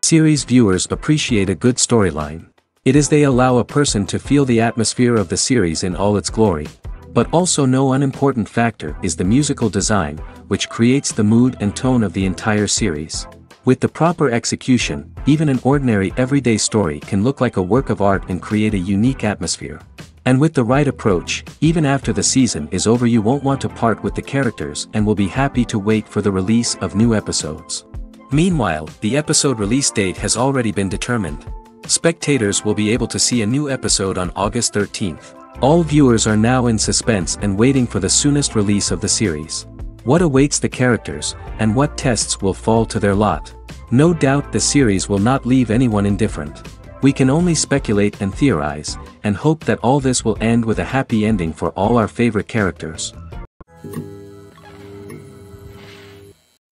Series viewers appreciate a good storyline. It is they allow a person to feel the atmosphere of the series in all its glory. But also no unimportant factor is the musical design, which creates the mood and tone of the entire series. With the proper execution, even an ordinary everyday story can look like a work of art and create a unique atmosphere. And with the right approach, even after the season is over you won't want to part with the characters and will be happy to wait for the release of new episodes. Meanwhile, the episode release date has already been determined. Spectators will be able to see a new episode on August 13th. All viewers are now in suspense and waiting for the soonest release of the series. What awaits the characters, and what tests will fall to their lot? No doubt the series will not leave anyone indifferent. We can only speculate and theorize, and hope that all this will end with a happy ending for all our favorite characters.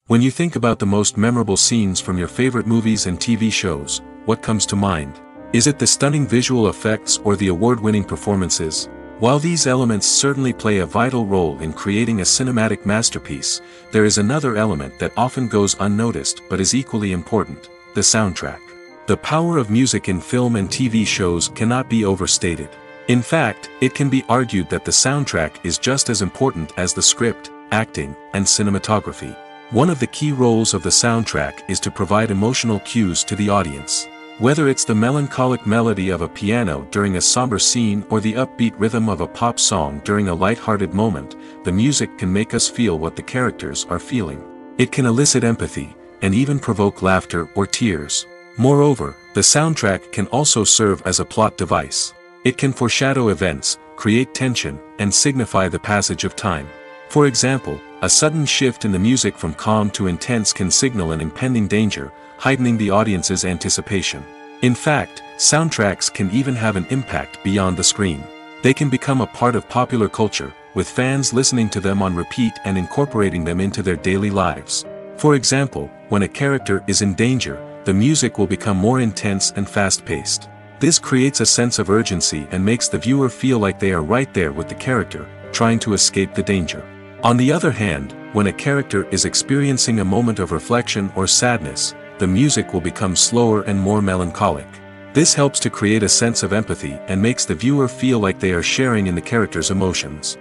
When you think about the most memorable scenes from your favorite movies and TV shows, what comes to mind? Is it the stunning visual effects or the award-winning performances? While these elements certainly play a vital role in creating a cinematic masterpiece, there is another element that often goes unnoticed but is equally important: the soundtrack. The power of music in film and TV shows cannot be overstated. In fact, it can be argued that the soundtrack is just as important as the script, acting, and cinematography. One of the key roles of the soundtrack is to provide emotional cues to the audience. Whether it's the melancholic melody of a piano during a somber scene or the upbeat rhythm of a pop song during a light-hearted moment, the music can make us feel what the characters are feeling. It can elicit empathy, and even provoke laughter or tears. Moreover, the soundtrack can also serve as a plot device. It can foreshadow events, create tension, and signify the passage of time. For example, a sudden shift in the music from calm to intense can signal an impending danger, heightening the audience's anticipation. In fact, soundtracks can even have an impact beyond the screen. They can become a part of popular culture, with fans listening to them on repeat and incorporating them into their daily lives. For example, when a character is in danger, the music will become more intense and fast-paced. This creates a sense of urgency and makes the viewer feel like they are right there with the character, trying to escape the danger. On the other hand, when a character is experiencing a moment of reflection or sadness, the music will become slower and more melancholic. This helps to create a sense of empathy and makes the viewer feel like they are sharing in the character's emotions.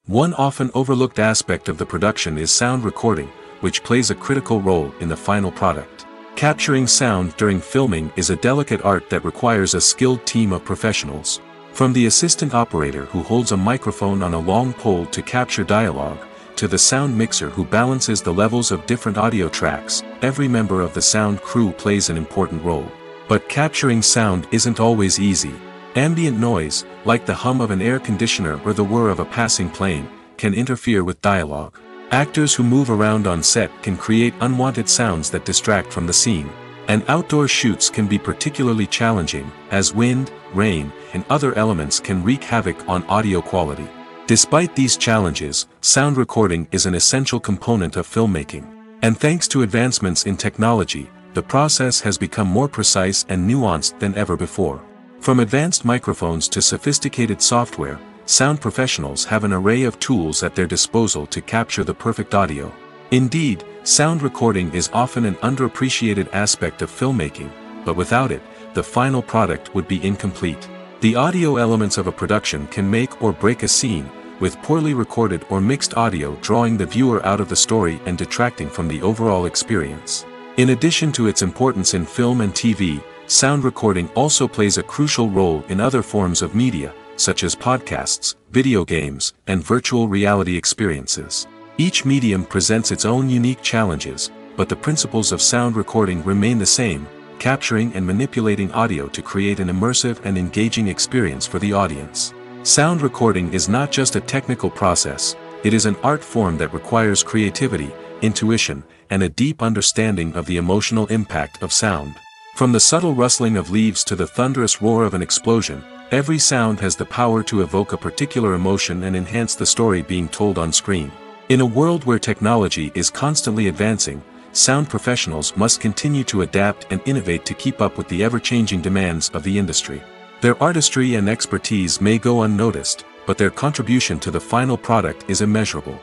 One often overlooked aspect of the production is sound recording, which plays a critical role in the final product. Capturing sound during filming is a delicate art that requires a skilled team of professionals. From the assistant operator who holds a microphone on a long pole to capture dialogue, to the sound mixer who balances the levels of different audio tracks, every member of the sound crew plays an important role. But capturing sound isn't always easy. Ambient noise, like the hum of an air conditioner or the whir of a passing plane, can interfere with dialogue. Actors who move around on set can create unwanted sounds that distract from the scene. And outdoor shoots can be particularly challenging, as wind, rain, and other elements can wreak havoc on audio quality. Despite these challenges, sound recording is an essential component of filmmaking. And thanks to advancements in technology, the process has become more precise and nuanced than ever before. From advanced microphones to sophisticated software, sound professionals have an array of tools at their disposal to capture the perfect audio. Indeed, sound recording is often an underappreciated aspect of filmmaking, but without it, the final product would be incomplete. The audio elements of a production can make or break a scene, with poorly recorded or mixed audio drawing the viewer out of the story and detracting from the overall experience. In addition to its importance in film and TV, sound recording also plays a crucial role in other forms of media, such as podcasts, video games, and virtual reality experiences. Each medium presents its own unique challenges, but the principles of sound recording remain the same: capturing and manipulating audio to create an immersive and engaging experience for the audience. Sound recording is not just a technical process, it is an art form that requires creativity, intuition, and a deep understanding of the emotional impact of sound. From the subtle rustling of leaves to the thunderous roar of an explosion, every sound has the power to evoke a particular emotion and enhance the story being told on screen. In a world where technology is constantly advancing, sound professionals must continue to adapt and innovate to keep up with the ever-changing demands of the industry. Their artistry and expertise may go unnoticed, but their contribution to the final product is immeasurable.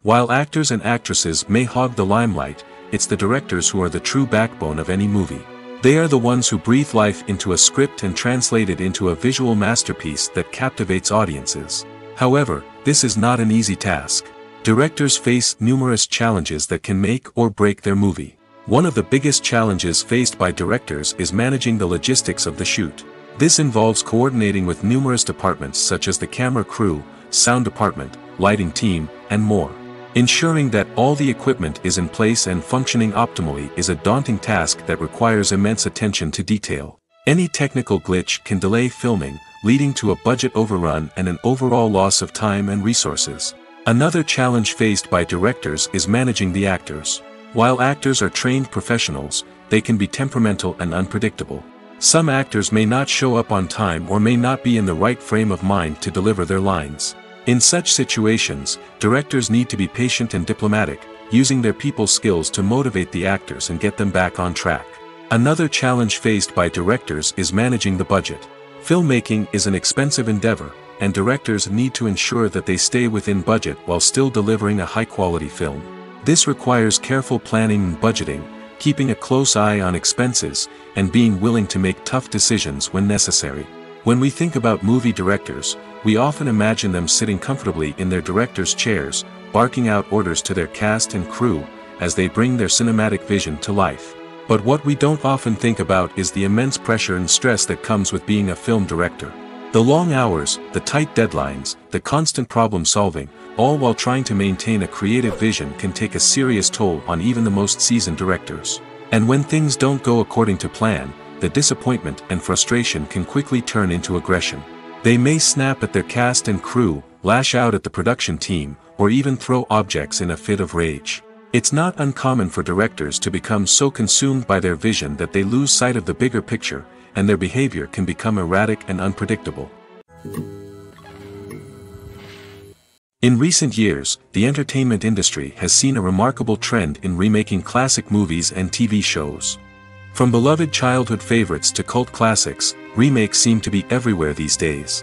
While actors and actresses may hog the limelight, it's the directors who are the true backbone of any movie. They are the ones who breathe life into a script and translate it into a visual masterpiece that captivates audiences. However, this is not an easy task. Directors face numerous challenges that can make or break their movie. One of the biggest challenges faced by directors is managing the logistics of the shoot. This involves coordinating with numerous departments such as the camera crew, sound department, lighting team, and more. Ensuring that all the equipment is in place and functioning optimally is a daunting task that requires immense attention to detail. Any technical glitch can delay filming, leading to a budget overrun and an overall loss of time and resources. Another challenge faced by directors is managing the actors. While actors are trained professionals, they can be temperamental and unpredictable. Some actors may not show up on time or may not be in the right frame of mind to deliver their lines. In such situations, directors need to be patient and diplomatic, using their people skills to motivate the actors and get them back on track. Another challenge faced by directors is managing the budget. Filmmaking is an expensive endeavor, and directors need to ensure that they stay within budget while still delivering a high-quality film. This requires careful planning and budgeting, keeping a close eye on expenses, and being willing to make tough decisions when necessary. When we think about movie directors, we often imagine them sitting comfortably in their director's chairs, barking out orders to their cast and crew, as they bring their cinematic vision to life. But what we don't often think about is the immense pressure and stress that comes with being a film director. The long hours, the tight deadlines, the constant problem solving, all while trying to maintain a creative vision can take a serious toll on even the most seasoned directors. And when things don't go according to plan, the disappointment and frustration can quickly turn into aggression. They may snap at their cast and crew, lash out at the production team, or even throw objects in a fit of rage. It's not uncommon for directors to become so consumed by their vision that they lose sight of the bigger picture, and their behavior can become erratic and unpredictable. In recent years, the entertainment industry has seen a remarkable trend in remaking classic movies and TV shows. From beloved childhood favorites to cult classics, remakes seem to be everywhere these days.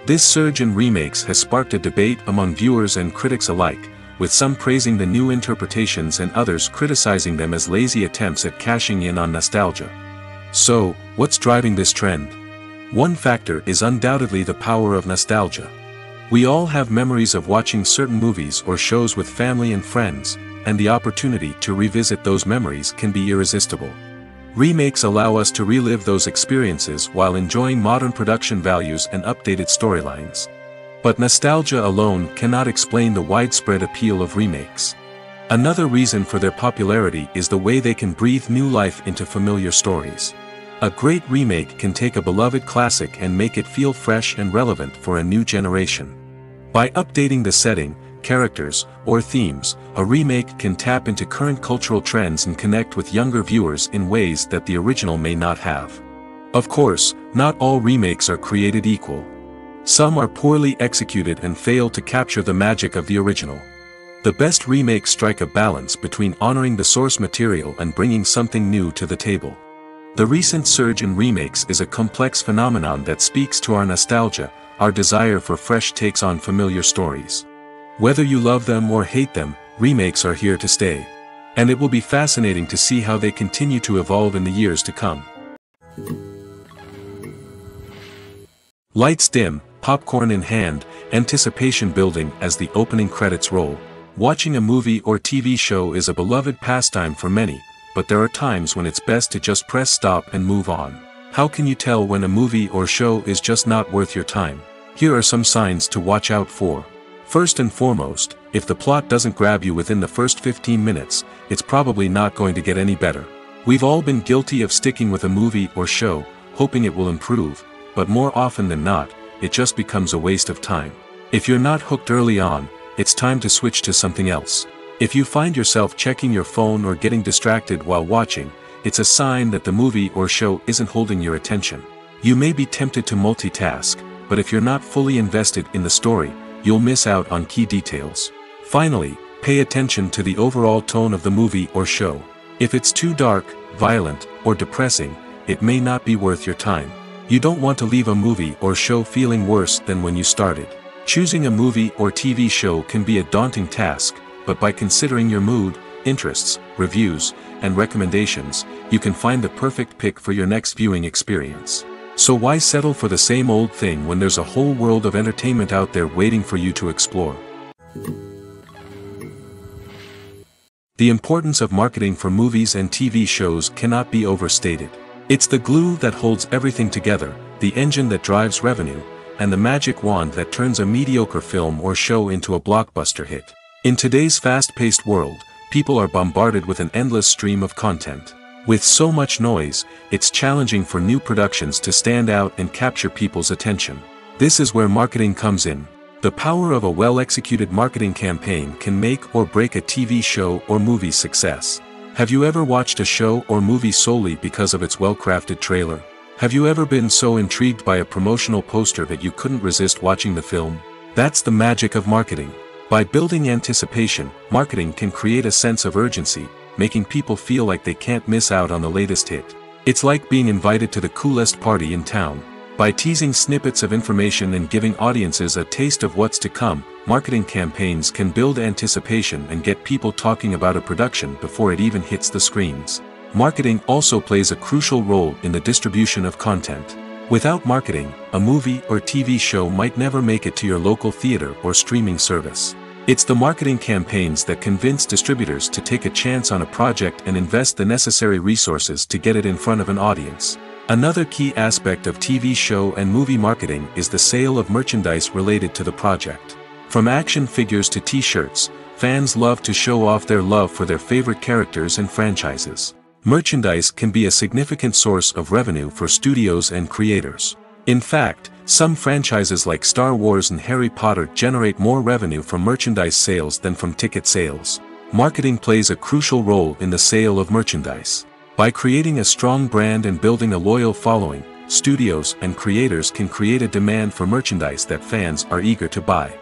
This surge in remakes has sparked a debate among viewers and critics alike, with some praising the new interpretations and others criticizing them as lazy attempts at cashing in on nostalgia. So, what's driving this trend? One factor is undoubtedly the power of nostalgia. We all have memories of watching certain movies or shows with family and friends, and the opportunity to revisit those memories can be irresistible. Remakes allow us to relive those experiences while enjoying modern production values and updated storylines. But nostalgia alone cannot explain the widespread appeal of remakes. Another reason for their popularity is the way they can breathe new life into familiar stories. A great remake can take a beloved classic and make it feel fresh and relevant for a new generation. By updating the setting, characters, or themes, a remake can tap into current cultural trends and connect with younger viewers in ways that the original may not have. Of course, not all remakes are created equal. Some are poorly executed and fail to capture the magic of the original. The best remakes strike a balance between honoring the source material and bringing something new to the table. The recent surge in remakes is a complex phenomenon that speaks to our nostalgia, our desire for fresh takes on familiar stories. Whether you love them or hate them, remakes are here to stay. And it will be fascinating to see how they continue to evolve in the years to come. Lights dim, popcorn in hand, anticipation building as the opening credits roll. Watching a movie or TV show is a beloved pastime for many, but there are times when it's best to just press stop and move on. How can you tell when a movie or show is just not worth your time? Here are some signs to watch out for. First and foremost, if the plot doesn't grab you within the first 15 minutes, it's probably not going to get any better. We've all been guilty of sticking with a movie or show, hoping it will improve, but more often than not, it just becomes a waste of time. If you're not hooked early on, it's time to switch to something else. If you find yourself checking your phone or getting distracted while watching, it's a sign that the movie or show isn't holding your attention. You may be tempted to multitask, but if you're not fully invested in the story, you'll miss out on key details. Finally, pay attention to the overall tone of the movie or show. If it's too dark, violent, or depressing, it may not be worth your time. You don't want to leave a movie or show feeling worse than when you started. Choosing a movie or TV show can be a daunting task, but by considering your mood, interests, reviews, and recommendations, you can find the perfect pick for your next viewing experience. So why settle for the same old thing when there's a whole world of entertainment out there waiting for you to explore? The importance of marketing for movies and TV shows cannot be overstated. It's the glue that holds everything together, the engine that drives revenue, and the magic wand that turns a mediocre film or show into a blockbuster hit. In today's fast-paced world, people are bombarded with an endless stream of content. With so much noise, it's challenging for new productions to stand out and capture people's attention. This is where marketing comes in. The power of a well-executed marketing campaign can make or break a TV show or movie's success. Have you ever watched a show or movie solely because of its well-crafted trailer? Have you ever been so intrigued by a promotional poster that you couldn't resist watching the film? That's the magic of marketing. By building anticipation, marketing can create a sense of urgency, making people feel like they can't miss out on the latest hit. It's like being invited to the coolest party in town. By teasing snippets of information and giving audiences a taste of what's to come, marketing campaigns can build anticipation and get people talking about a production before it even hits the screens. Marketing also plays a crucial role in the distribution of content. Without marketing, a movie or TV show might never make it to your local theater or streaming service. It's the marketing campaigns that convince distributors to take a chance on a project and invest the necessary resources to get it in front of an audience. Another key aspect of TV show and movie marketing is the sale of merchandise related to the project. From action figures to t-shirts, fans love to show off their love for their favorite characters and franchises. Merchandise can be a significant source of revenue for studios and creators. In fact, some franchises like Star Wars and Harry Potter generate more revenue from merchandise sales than from ticket sales. Marketing plays a crucial role in the sale of merchandise. By creating a strong brand and building a loyal following, studios and creators can create a demand for merchandise that fans are eager to buy.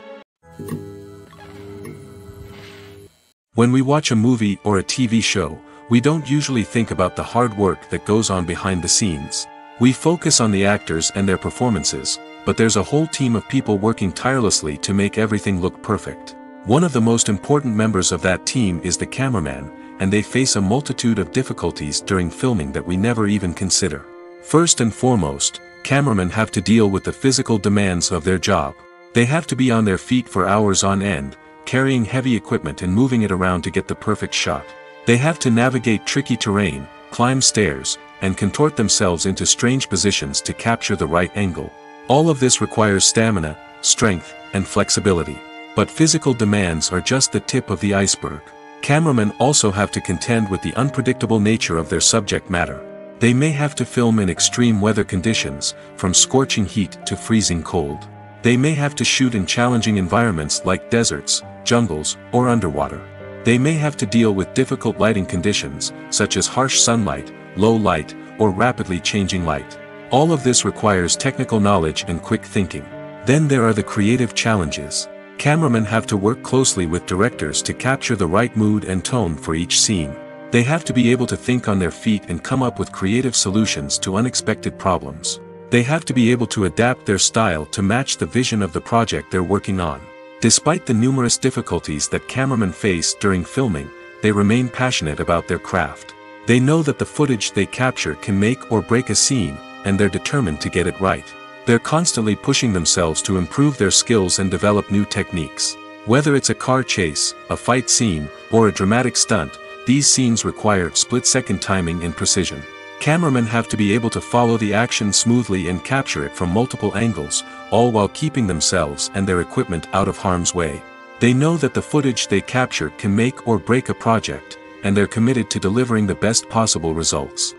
When we watch a movie or a TV show, we don't usually think about the hard work that goes on behind the scenes. We focus on the actors and their performances, but there's a whole team of people working tirelessly to make everything look perfect. One of the most important members of that team is the cameraman, and they face a multitude of difficulties during filming that we never even consider. First and foremost, cameramen have to deal with the physical demands of their job. They have to be on their feet for hours on end, carrying heavy equipment and moving it around to get the perfect shot. They have to navigate tricky terrain, climb stairs, and contort themselves into strange positions to capture the right angle. All of this requires stamina, strength, and flexibility. But physical demands are just the tip of the iceberg. Cameramen also have to contend with the unpredictable nature of their subject matter. They may have to film in extreme weather conditions, from scorching heat to freezing cold. They may have to shoot in challenging environments like deserts, jungles, or underwater. They may have to deal with difficult lighting conditions, such as harsh sunlight, low light, or rapidly changing light. All of this requires technical knowledge and quick thinking. Then there are the creative challenges. Cameramen have to work closely with directors to capture the right mood and tone for each scene. They have to be able to think on their feet and come up with creative solutions to unexpected problems. They have to be able to adapt their style to match the vision of the project they're working on. Despite the numerous difficulties that cameramen face during filming, they remain passionate about their craft. They know that the footage they capture can make or break a scene, and they're determined to get it right. They're constantly pushing themselves to improve their skills and develop new techniques. Whether it's a car chase, a fight scene, or a dramatic stunt, these scenes require split-second timing and precision. Cameramen have to be able to follow the action smoothly and capture it from multiple angles, all while keeping themselves and their equipment out of harm's way. They know that the footage they capture can make or break a project, and they're committed to delivering the best possible results.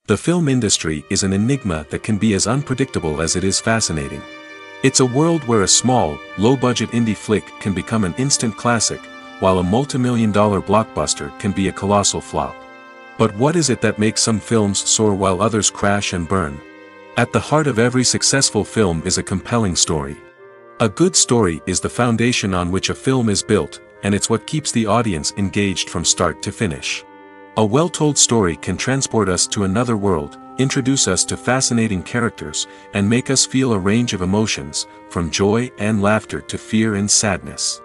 The film industry is an enigma that can be as unpredictable as it is fascinating. It's a world where a small, low-budget indie flick can become an instant classic, while a multi-million-dollar blockbuster can be a colossal flop. But what is it that makes some films soar while others crash and burn? At the heart of every successful film is a compelling story. A good story is the foundation on which a film is built, and it's what keeps the audience engaged from start to finish. A well-told story can transport us to another world, introduce us to fascinating characters, and make us feel a range of emotions, from joy and laughter to fear and sadness.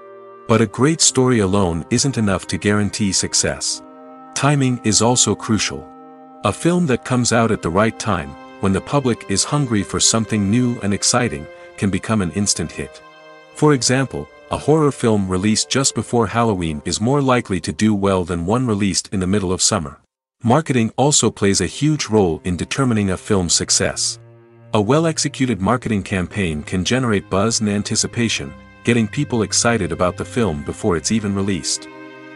But a great story alone isn't enough to guarantee success. Timing is also crucial. A film that comes out at the right time, when the public is hungry for something new and exciting, can become an instant hit. For example, a horror film released just before Halloween is more likely to do well than one released in the middle of summer. Marketing also plays a huge role in determining a film's success. A well-executed marketing campaign can generate buzz and anticipation, getting people excited about the film before it's even released.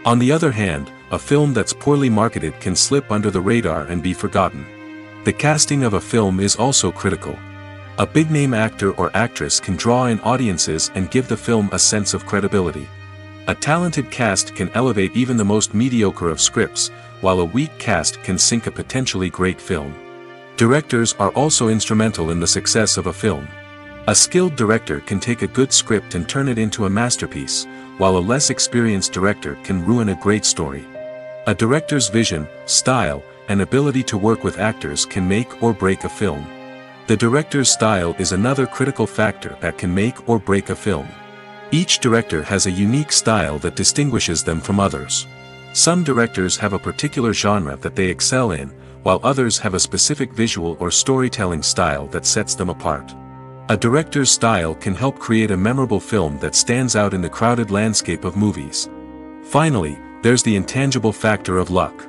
On the other hand, a film that's poorly marketed can slip under the radar and be forgotten. The casting of a film is also critical. A big-name actor or actress can draw in audiences and give the film a sense of credibility. A talented cast can elevate even the most mediocre of scripts, while a weak cast can sink a potentially great film. Directors are also instrumental in the success of a film. A skilled director can take a good script and turn it into a masterpiece, while a less experienced director can ruin a great story. A director's vision, style, and ability to work with actors can make or break a film. The director's style is another critical factor that can make or break a film. Each director has a unique style that distinguishes them from others. Some directors have a particular genre that they excel in, while others have a specific visual or storytelling style that sets them apart. A director's style can help create a memorable film that stands out in the crowded landscape of movies. Finally, there's the intangible factor of luck.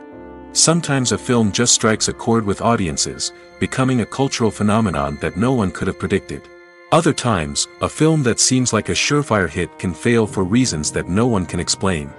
Sometimes a film just strikes a chord with audiences, becoming a cultural phenomenon that no one could have predicted. Other times, a film that seems like a surefire hit can fail for reasons that no one can explain.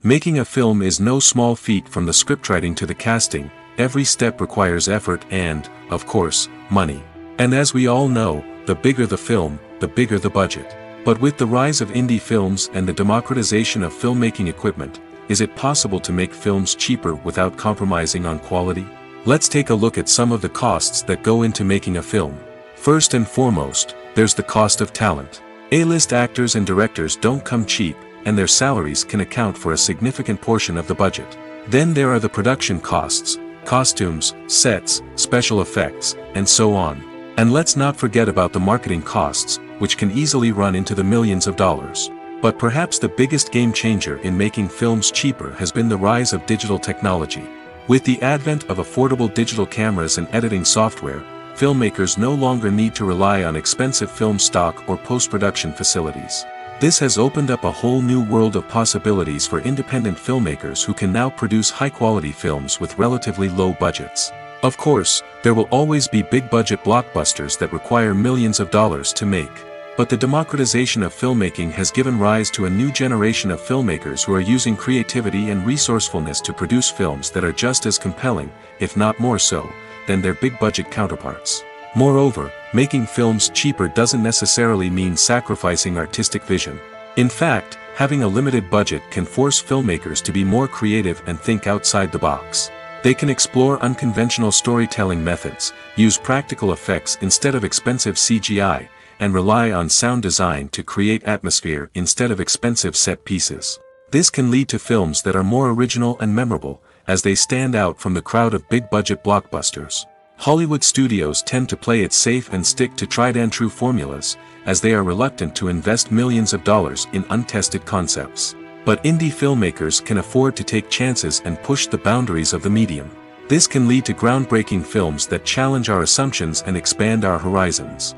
Making a film is no small feat. From the scriptwriting to the casting, every step requires effort and, of course, money. And as we all know, the bigger the film, the bigger the budget. But with the rise of indie films and the democratization of filmmaking equipment, is it possible to make films cheaper without compromising on quality? Let's take a look at some of the costs that go into making a film. First and foremost, there's the cost of talent. A-list actors and directors don't come cheap, and their salaries can account for a significant portion of the budget. Then there are the production costs, costumes, sets, special effects, and so on. And let's not forget about the marketing costs, which can easily run into the millions of dollars. But perhaps the biggest game changer in making films cheaper has been the rise of digital technology. With the advent of affordable digital cameras and editing software, filmmakers no longer need to rely on expensive film stock or post-production facilities. This has opened up a whole new world of possibilities for independent filmmakers who can now produce high-quality films with relatively low budgets. Of course, there will always be big-budget blockbusters that require millions of dollars to make. But the democratization of filmmaking has given rise to a new generation of filmmakers who are using creativity and resourcefulness to produce films that are just as compelling, if not more so, than their big-budget counterparts. Moreover, making films cheaper doesn't necessarily mean sacrificing artistic vision. In fact, having a limited budget can force filmmakers to be more creative and think outside the box. They can explore unconventional storytelling methods, use practical effects instead of expensive CGI, and rely on sound design to create atmosphere instead of expensive set pieces. This can lead to films that are more original and memorable, as they stand out from the crowd of big-budget blockbusters. Hollywood studios tend to play it safe and stick to tried-and-true formulas, as they are reluctant to invest millions of dollars in untested concepts. But indie filmmakers can afford to take chances and push the boundaries of the medium. This can lead to groundbreaking films that challenge our assumptions and expand our horizons.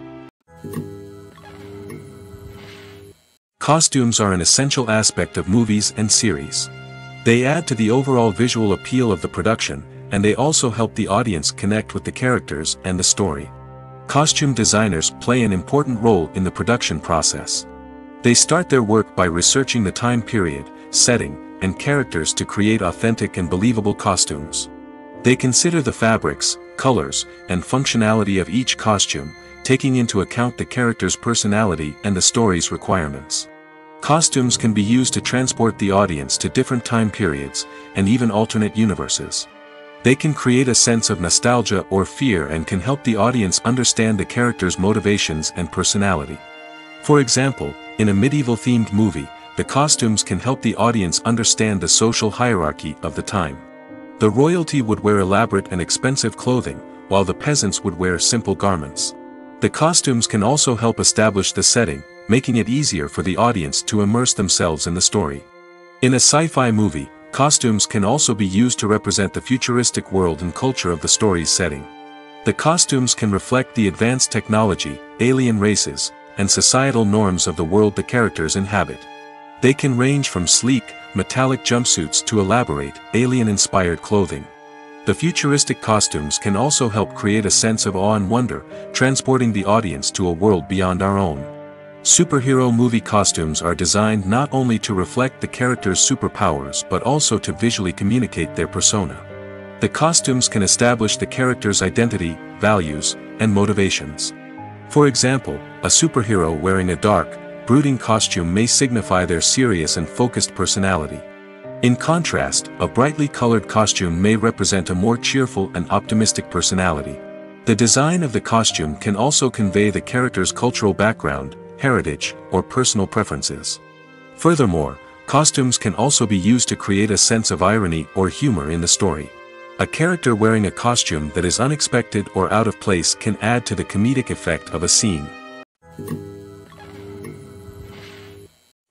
Costumes are an essential aspect of movies and series. They add to the overall visual appeal of the production, and they also help the audience connect with the characters and the story. Costume designers play an important role in the production process. They start their work by researching the time period, setting, and characters to create authentic and believable costumes. They consider the fabrics, colors, and functionality of each costume, taking into account the character's personality and the story's requirements. Costumes can be used to transport the audience to different time periods, and even alternate universes. They can create a sense of nostalgia or fear and can help the audience understand the character's motivations and personality. For example, in a medieval-themed movie, the costumes can help the audience understand the social hierarchy of the time. The royalty would wear elaborate and expensive clothing, while the peasants would wear simple garments. The costumes can also help establish the setting, making it easier for the audience to immerse themselves in the story. In a sci-fi movie, costumes can also be used to represent the futuristic world and culture of the story's setting. The costumes can reflect the advanced technology, alien races, and societal norms of the world the characters inhabit. They can range from sleek, metallic jumpsuits to elaborate, alien-inspired clothing. The futuristic costumes can also help create a sense of awe and wonder, transporting the audience to a world beyond our own. Superhero movie costumes are designed not only to reflect the character's superpowers but also to visually communicate their persona. The costumes can establish the character's identity, values, and motivations. For example, a superhero wearing a dark, brooding costume may signify their serious and focused personality. In contrast, a brightly colored costume may represent a more cheerful and optimistic personality. The design of the costume can also convey the character's cultural background, heritage, or personal preferences. Furthermore, costumes can also be used to create a sense of irony or humor in the story. A character wearing a costume that is unexpected or out of place can add to the comedic effect of a scene.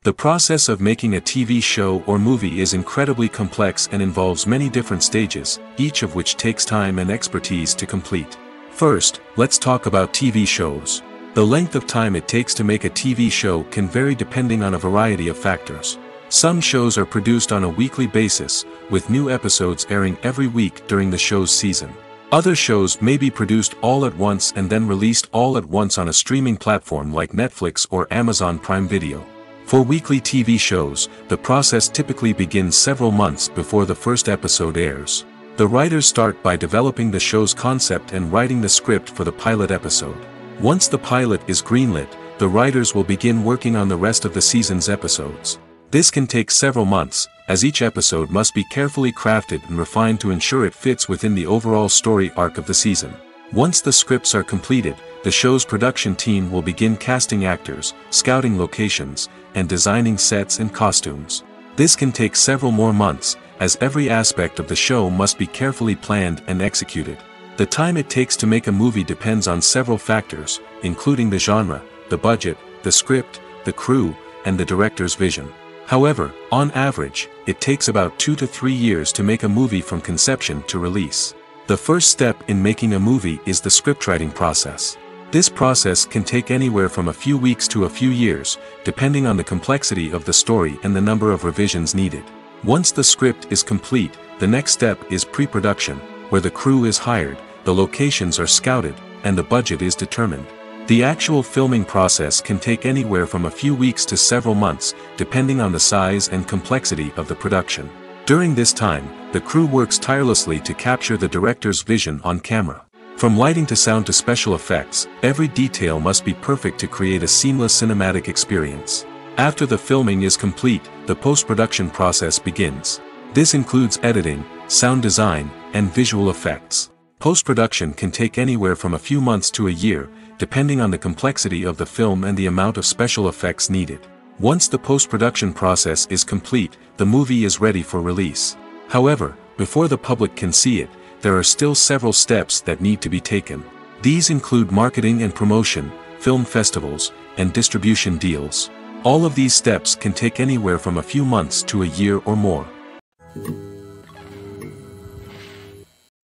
The process of making a TV show or movie is incredibly complex and involves many different stages, each of which takes time and expertise to complete. First, let's talk about TV shows. The length of time it takes to make a TV show can vary depending on a variety of factors. Some shows are produced on a weekly basis, with new episodes airing every week during the show's season. Other shows may be produced all at once and then released all at once on a streaming platform like Netflix or Amazon Prime Video. For weekly TV shows, the process typically begins several months before the first episode airs. The writers start by developing the show's concept and writing the script for the pilot episode. Once the pilot is greenlit, the writers will begin working on the rest of the season's episodes. This can take several months, as each episode must be carefully crafted and refined to ensure it fits within the overall story arc of the season. Once the scripts are completed, the show's production team will begin casting actors, scouting locations, and designing sets and costumes. This can take several more months, as every aspect of the show must be carefully planned and executed. The time it takes to make a movie depends on several factors, including the genre, the budget, the script, the crew, and the director's vision. However, on average, it takes about 2 to 3 years to make a movie from conception to release. The first step in making a movie is the scriptwriting process. This process can take anywhere from a few weeks to a few years, depending on the complexity of the story and the number of revisions needed. Once the script is complete, the next step is pre-production, where the crew is hired, the locations are scouted, and the budget is determined. The actual filming process can take anywhere from a few weeks to several months, depending on the size and complexity of the production. During this time, the crew works tirelessly to capture the director's vision on camera. From lighting to sound to special effects, every detail must be perfect to create a seamless cinematic experience. After the filming is complete, the post-production process begins. This includes editing, sound design, and visual effects. Post-production can take anywhere from a few months to a year, depending on the complexity of the film and the amount of special effects needed. Once the post-production process is complete, the movie is ready for release. However, before the public can see it, there are still several steps that need to be taken. These include marketing and promotion, film festivals, and distribution deals. All of these steps can take anywhere from a few months to a year or more.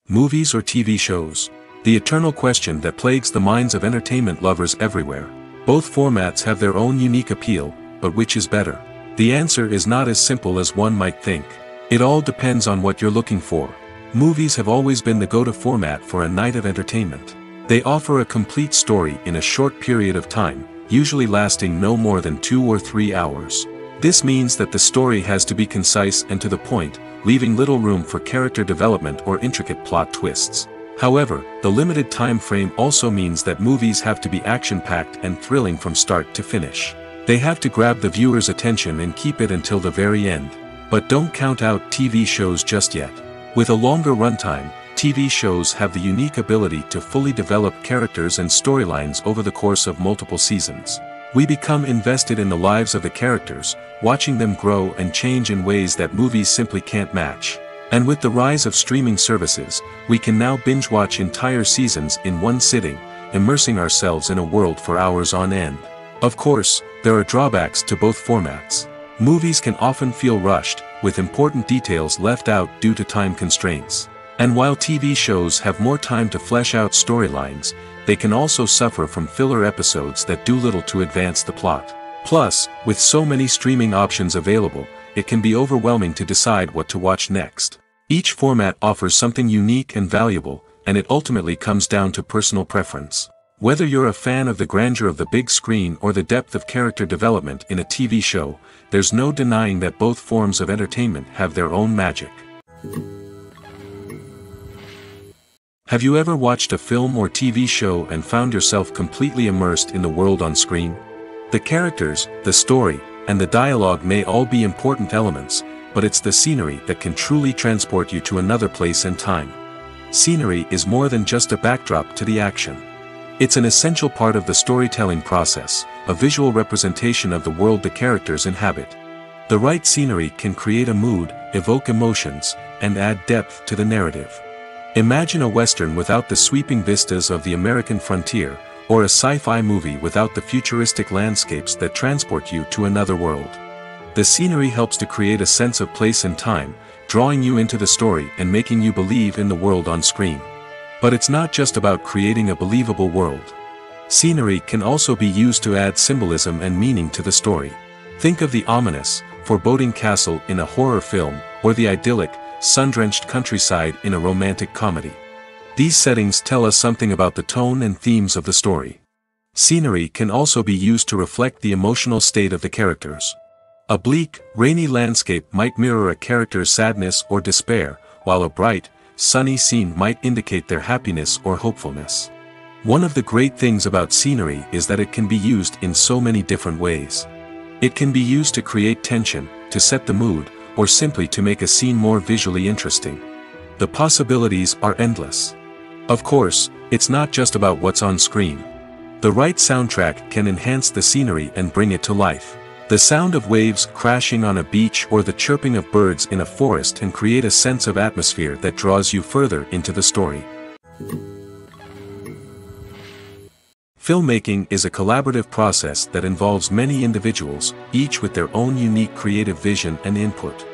Movies or TV shows? The eternal question that plagues the minds of entertainment lovers everywhere. Both formats have their own unique appeal, but which is better? The answer is not as simple as one might think. It all depends on what you're looking for. Movies have always been the go-to format for a night of entertainment. They offer a complete story in a short period of time, usually lasting no more than 2 or 3 hours. This means that the story has to be concise and to the point, leaving little room for character development or intricate plot twists. However, the limited time frame also means that movies have to be action-packed and thrilling from start to finish. They have to grab the viewer's attention and keep it until the very end. But don't count out TV shows just yet. With a longer runtime, TV shows have the unique ability to fully develop characters and storylines over the course of multiple seasons. We become invested in the lives of the characters, watching them grow and change in ways that movies simply can't match. And with the rise of streaming services, we can now binge-watch entire seasons in one sitting, immersing ourselves in a world for hours on end. Of course, there are drawbacks to both formats. Movies can often feel rushed, with important details left out due to time constraints. And while TV shows have more time to flesh out storylines, they can also suffer from filler episodes that do little to advance the plot. Plus, with so many streaming options available, it can be overwhelming to decide what to watch next. Each format offers something unique and valuable, and it ultimately comes down to personal preference. Whether you're a fan of the grandeur of the big screen or the depth of character development in a TV show, there's no denying that both forms of entertainment have their own magic. Have you ever watched a film or TV show and found yourself completely immersed in the world on screen? The characters, the story, and the dialogue may all be important elements, but it's the scenery that can truly transport you to another place and time. Scenery is more than just a backdrop to the action. It's an essential part of the storytelling process, a visual representation of the world the characters inhabit. The right scenery can create a mood, evoke emotions, and add depth to the narrative. Imagine a Western without the sweeping vistas of the American frontier, or a sci-fi movie without the futuristic landscapes that transport you to another world. The scenery helps to create a sense of place and time, drawing you into the story and making you believe in the world on screen. But it's not just about creating a believable world. Scenery can also be used to add symbolism and meaning to the story. Think of the ominous, foreboding castle in a horror film, or the idyllic, sun-drenched countryside in a romantic comedy. These settings tell us something about the tone and themes of the story. Scenery can also be used to reflect the emotional state of the characters. A bleak, rainy landscape might mirror a character's sadness or despair, while a bright, sunny scene might indicate their happiness or hopefulness. One of the great things about scenery is that it can be used in so many different ways. It can be used to create tension, to set the mood, or simply to make a scene more visually interesting. The possibilities are endless. Of course, it's not just about what's on screen. The right soundtrack can enhance the scenery and bring it to life. The sound of waves crashing on a beach or the chirping of birds in a forest can create a sense of atmosphere that draws you further into the story. Filmmaking is a collaborative process that involves many individuals, each with their own unique creative vision and input.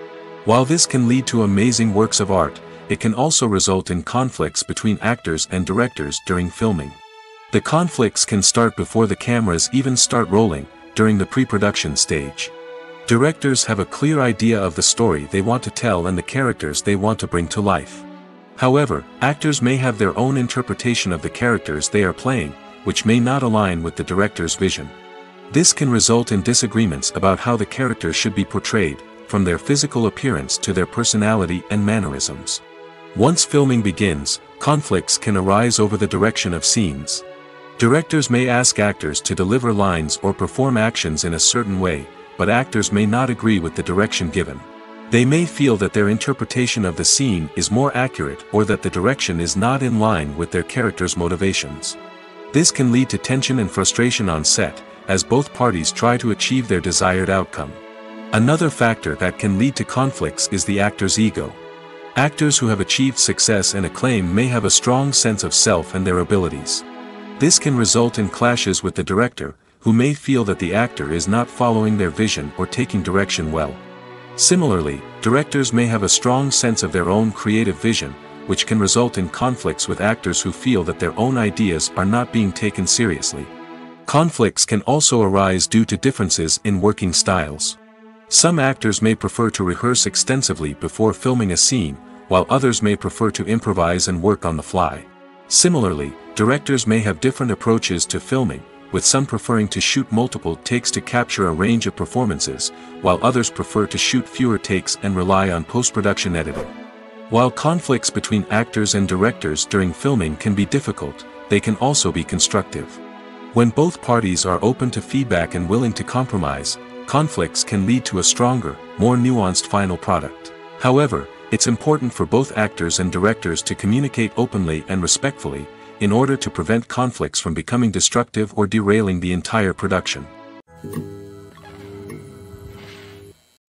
While this can lead to amazing works of art, it can also result in conflicts between actors and directors during filming. The conflicts can start before the cameras even start rolling, during the pre-production stage. Directors have a clear idea of the story they want to tell and the characters they want to bring to life. However, actors may have their own interpretation of the characters they are playing, which may not align with the director's vision. This can result in disagreements about how the characters should be portrayed, from their physical appearance to their personality and mannerisms. Once filming begins, conflicts can arise over the direction of scenes. Directors may ask actors to deliver lines or perform actions in a certain way, but actors may not agree with the direction given. They may feel that their interpretation of the scene is more accurate or that the direction is not in line with their character's motivations. This can lead to tension and frustration on set, as both parties try to achieve their desired outcome. Another factor that can lead to conflicts is the actor's ego. Actors who have achieved success and acclaim may have a strong sense of self and their abilities. This can result in clashes with the director, who may feel that the actor is not following their vision or taking direction well. Similarly, directors may have a strong sense of their own creative vision, which can result in conflicts with actors who feel that their own ideas are not being taken seriously. Conflicts can also arise due to differences in working styles. Some actors may prefer to rehearse extensively before filming a scene, while others may prefer to improvise and work on the fly. Similarly, directors may have different approaches to filming, with some preferring to shoot multiple takes to capture a range of performances, while others prefer to shoot fewer takes and rely on post-production editing. While conflicts between actors and directors during filming can be difficult, they can also be constructive. When both parties are open to feedback and willing to compromise, conflicts can lead to a stronger, more nuanced final product. However, it's important for both actors and directors to communicate openly and respectfully, in order to prevent conflicts from becoming destructive or derailing the entire production.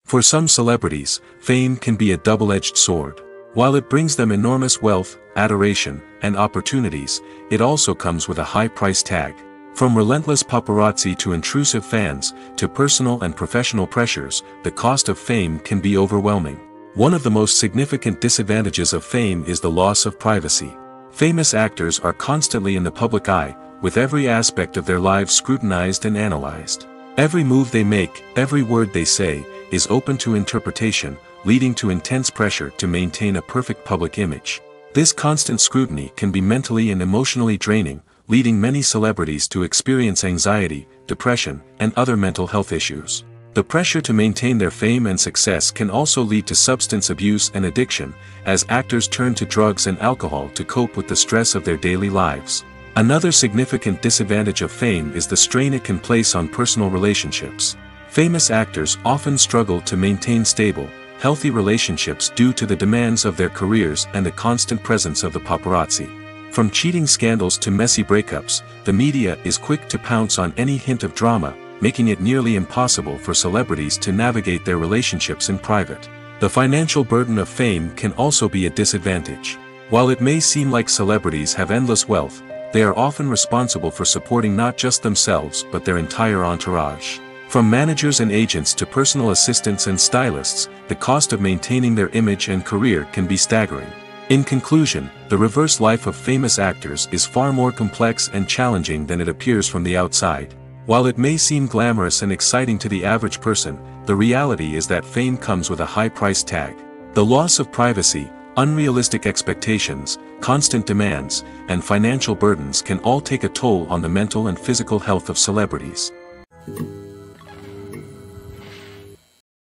For some celebrities, fame can be a double-edged sword. While it brings them enormous wealth, adoration, and opportunities, it also comes with a high price tag. From relentless paparazzi to intrusive fans, to personal and professional pressures, the cost of fame can be overwhelming. One of the most significant disadvantages of fame is the loss of privacy. Famous actors are constantly in the public eye, with every aspect of their lives scrutinized and analyzed. Every move they make, every word they say, is open to interpretation, leading to intense pressure to maintain a perfect public image. This constant scrutiny can be mentally and emotionally draining, leading many celebrities to experience anxiety, depression, and other mental health issues. The pressure to maintain their fame and success can also lead to substance abuse and addiction, as actors turn to drugs and alcohol to cope with the stress of their daily lives. Another significant disadvantage of fame is the strain it can place on personal relationships. Famous actors often struggle to maintain stable, healthy relationships due to the demands of their careers and the constant presence of the paparazzi. From cheating scandals to messy breakups, the media is quick to pounce on any hint of drama, making it nearly impossible for celebrities to navigate their relationships in private. The financial burden of fame can also be a disadvantage. While it may seem like celebrities have endless wealth, they are often responsible for supporting not just themselves but their entire entourage. From managers and agents to personal assistants and stylists, the cost of maintaining their image and career can be staggering. In conclusion, the reverse life of famous actors is far more complex and challenging than it appears from the outside. While it may seem glamorous and exciting to the average person, the reality is that fame comes with a high price tag. The loss of privacy, unrealistic expectations, constant demands, and financial burdens can all take a toll on the mental and physical health of celebrities.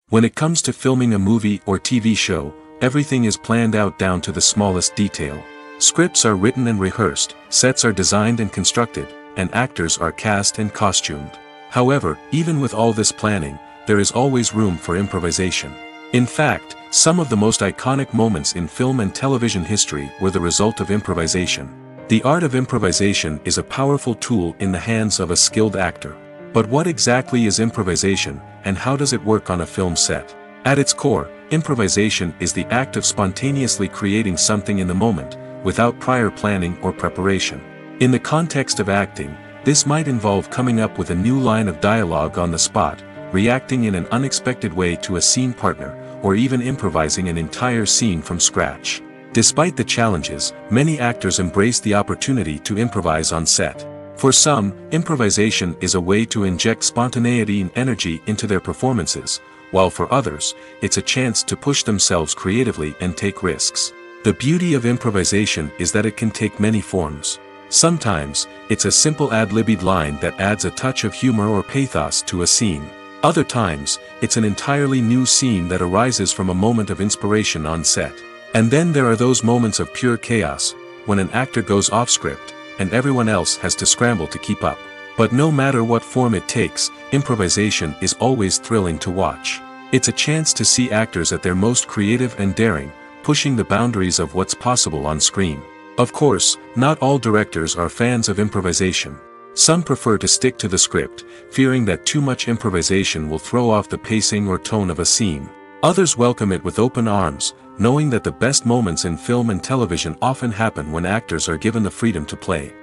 When it comes to filming a movie or TV show, everything is planned out down to the smallest detail. Scripts are written and rehearsed, sets are designed and constructed, and actors are cast and costumed. However, even with all this planning, there is always room for improvisation. In fact, some of the most iconic moments in film and television history were the result of improvisation. The art of improvisation is a powerful tool in the hands of a skilled actor. But what exactly is improvisation, and how does it work on a film set? At its core, improvisation is the act of spontaneously creating something in the moment, without prior planning or preparation. In the context of acting, this might involve coming up with a new line of dialogue on the spot, reacting in an unexpected way to a scene partner, or even improvising an entire scene from scratch. Despite the challenges, many actors embrace the opportunity to improvise on set. For some, improvisation is a way to inject spontaneity and energy into their performances, while for others, it's a chance to push themselves creatively and take risks. The beauty of improvisation is that it can take many forms. Sometimes, it's a simple ad-libbed line that adds a touch of humor or pathos to a scene. Other times, it's an entirely new scene that arises from a moment of inspiration on set. And then there are those moments of pure chaos, when an actor goes off script, and everyone else has to scramble to keep up. But no matter what form it takes, improvisation is always thrilling to watch. It's a chance to see actors at their most creative and daring, pushing the boundaries of what's possible on screen. Of course, not all directors are fans of improvisation. Some prefer to stick to the script, fearing that too much improvisation will throw off the pacing or tone of a scene. Others welcome it with open arms, knowing that the best moments in film and television often happen when actors are given the freedom to play.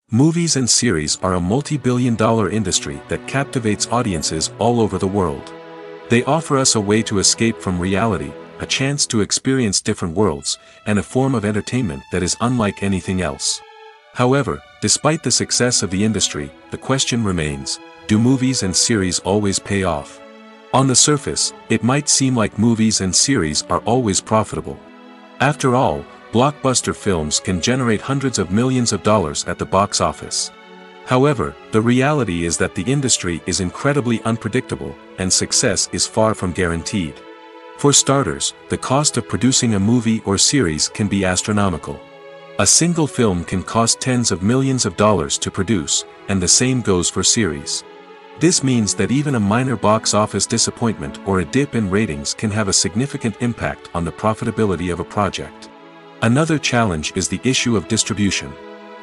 Movies and series are a multi-billion-dollar industry that captivates audiences all over the world. They offer us a way to escape from reality, a chance to experience different worlds, and a form of entertainment that is unlike anything else. However, despite the success of the industry, the question remains, do movies and series always pay off? On the surface, it might seem like movies and series are always profitable. After all, blockbuster films can generate hundreds of millions of dollars at the box office. However, the reality is that the industry is incredibly unpredictable, and success is far from guaranteed. For starters, the cost of producing a movie or series can be astronomical. A single film can cost tens of millions of dollars to produce, and the same goes for series. This means that even a minor box office disappointment or a dip in ratings can have a significant impact on the profitability of a project. Another challenge is the issue of distribution.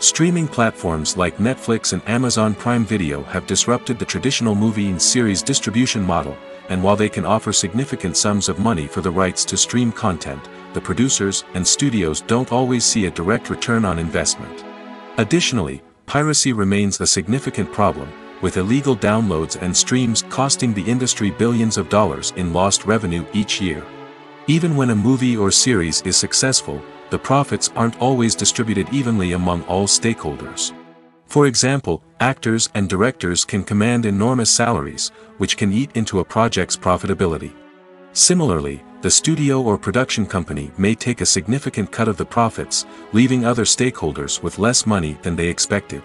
Streaming platforms like Netflix and Amazon Prime Video have disrupted the traditional movie and series distribution model, and while they can offer significant sums of money for the rights to stream content, the producers and studios don't always see a direct return on investment. Additionally, piracy remains a significant problem, with illegal downloads and streams costing the industry billions of dollars in lost revenue each year. Even when a movie or series is successful, the profits aren't always distributed evenly among all stakeholders. For example, actors and directors can command enormous salaries, which can eat into a project's profitability. Similarly, the studio or production company may take a significant cut of the profits, leaving other stakeholders with less money than they expected.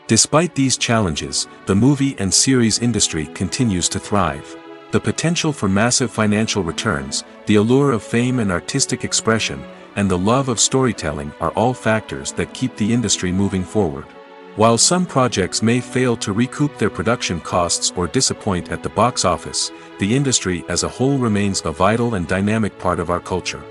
Despite these challenges, the movie and series industry continues to thrive. The potential for massive financial returns, the allure of fame and artistic expression, and the love of storytelling are all factors that keep the industry moving forward. While some projects may fail to recoup their production costs or disappoint at the box office, the industry as a whole remains a vital and dynamic part of our culture.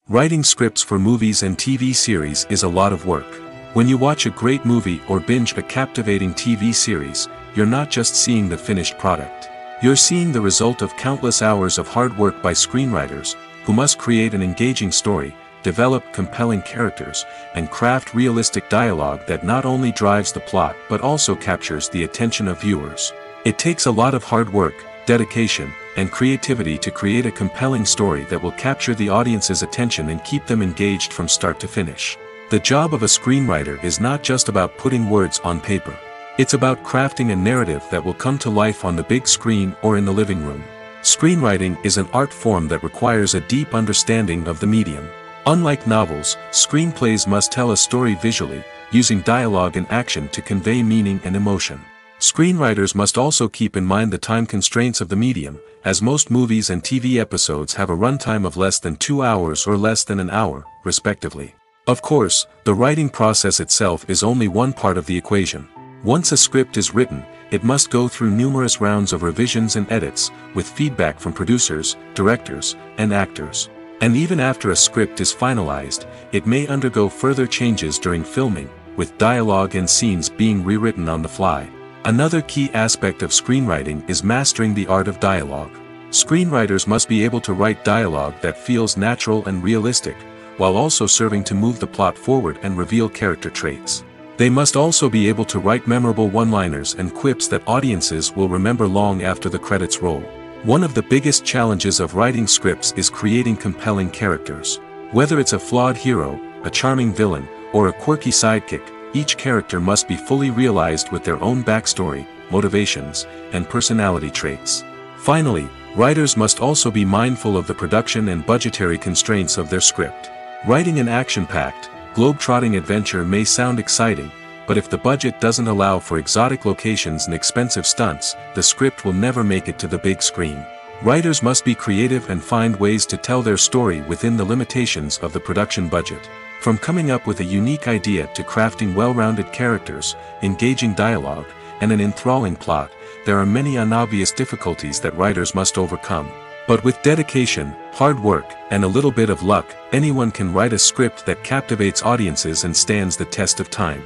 Writing scripts for movies and TV series is a lot of work. When you watch a great movie or binge a captivating TV series, you're not just seeing the finished product. You're seeing the result of countless hours of hard work by screenwriters, who must create an engaging story, develop compelling characters, and craft realistic dialogue that not only drives the plot but also captures the attention of viewers. It takes a lot of hard work, dedication, and creativity to create a compelling story that will capture the audience's attention and keep them engaged from start to finish. The job of a screenwriter is not just about putting words on paper. It's about crafting a narrative that will come to life on the big screen or in the living room. Screenwriting is an art form that requires a deep understanding of the medium. Unlike novels, screenplays must tell a story visually, using dialogue and action to convey meaning and emotion. Screenwriters must also keep in mind the time constraints of the medium, as most movies and TV episodes have a runtime of less than 2 hours or less than an hour, respectively. Of course, the writing process itself is only one part of the equation. Once a script is written, it must go through numerous rounds of revisions and edits, with feedback from producers, directors, and actors. And even after a script is finalized, it may undergo further changes during filming, with dialogue and scenes being rewritten on the fly. Another key aspect of screenwriting is mastering the art of dialogue. Screenwriters must be able to write dialogue that feels natural and realistic, while also serving to move the plot forward and reveal character traits. They must also be able to write memorable one-liners and quips that audiences will remember long after the credits roll. One of the biggest challenges of writing scripts is creating compelling characters. Whether it's a flawed hero, a charming villain, or a quirky sidekick, each character must be fully realized with their own backstory, motivations, and personality traits. Finally, writers must also be mindful of the production and budgetary constraints of their script. Writing an action-packed, globe-trotting adventure may sound exciting, but if the budget doesn't allow for exotic locations and expensive stunts, the script will never make it to the big screen. Writers must be creative and find ways to tell their story within the limitations of the production budget. From coming up with a unique idea to crafting well-rounded characters, engaging dialogue, and an enthralling plot, there are many unobvious difficulties that writers must overcome. But with dedication, hard work, and a little bit of luck, anyone can write a script that captivates audiences and stands the test of time.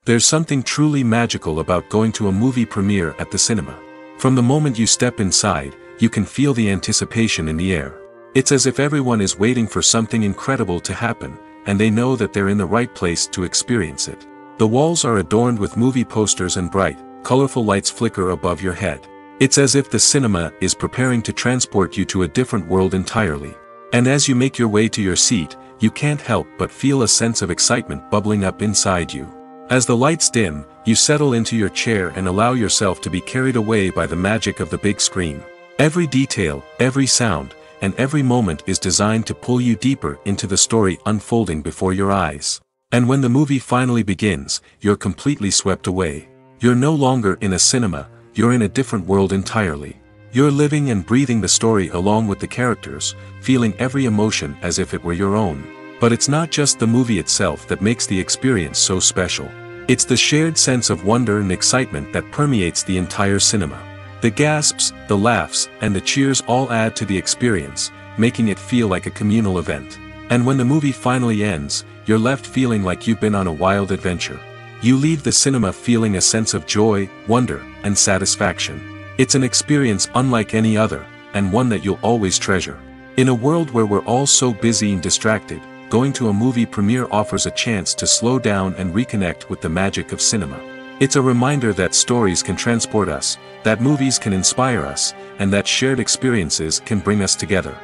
There's something truly magical about going to a movie premiere at the cinema. From the moment you step inside, you can feel the anticipation in the air. It's as if everyone is waiting for something incredible to happen, and they know that they're in the right place to experience it. The walls are adorned with movie posters and bright, colorful lights flicker above your head. It's as if the cinema is preparing to transport you to a different world entirely. And as you make your way to your seat, you can't help but feel a sense of excitement bubbling up inside you. As the lights dim, you settle into your chair and allow yourself to be carried away by the magic of the big screen. Every detail, every sound, and every moment is designed to pull you deeper into the story unfolding before your eyes. And when the movie finally begins, you're completely swept away. You're no longer in a cinema, you're in a different world entirely. You're living and breathing the story along with the characters, feeling every emotion as if it were your own. But it's not just the movie itself that makes the experience so special. It's the shared sense of wonder and excitement that permeates the entire cinema. The gasps, the laughs, and the cheers all add to the experience, making it feel like a communal event. And when the movie finally ends, you're left feeling like you've been on a wild adventure. You leave the cinema feeling a sense of joy, wonder, and satisfaction. It's an experience unlike any other, and one that you'll always treasure. In a world where we're all so busy and distracted, going to a movie premiere offers a chance to slow down and reconnect with the magic of cinema. It's a reminder that stories can transport us, that movies can inspire us, and that shared experiences can bring us together.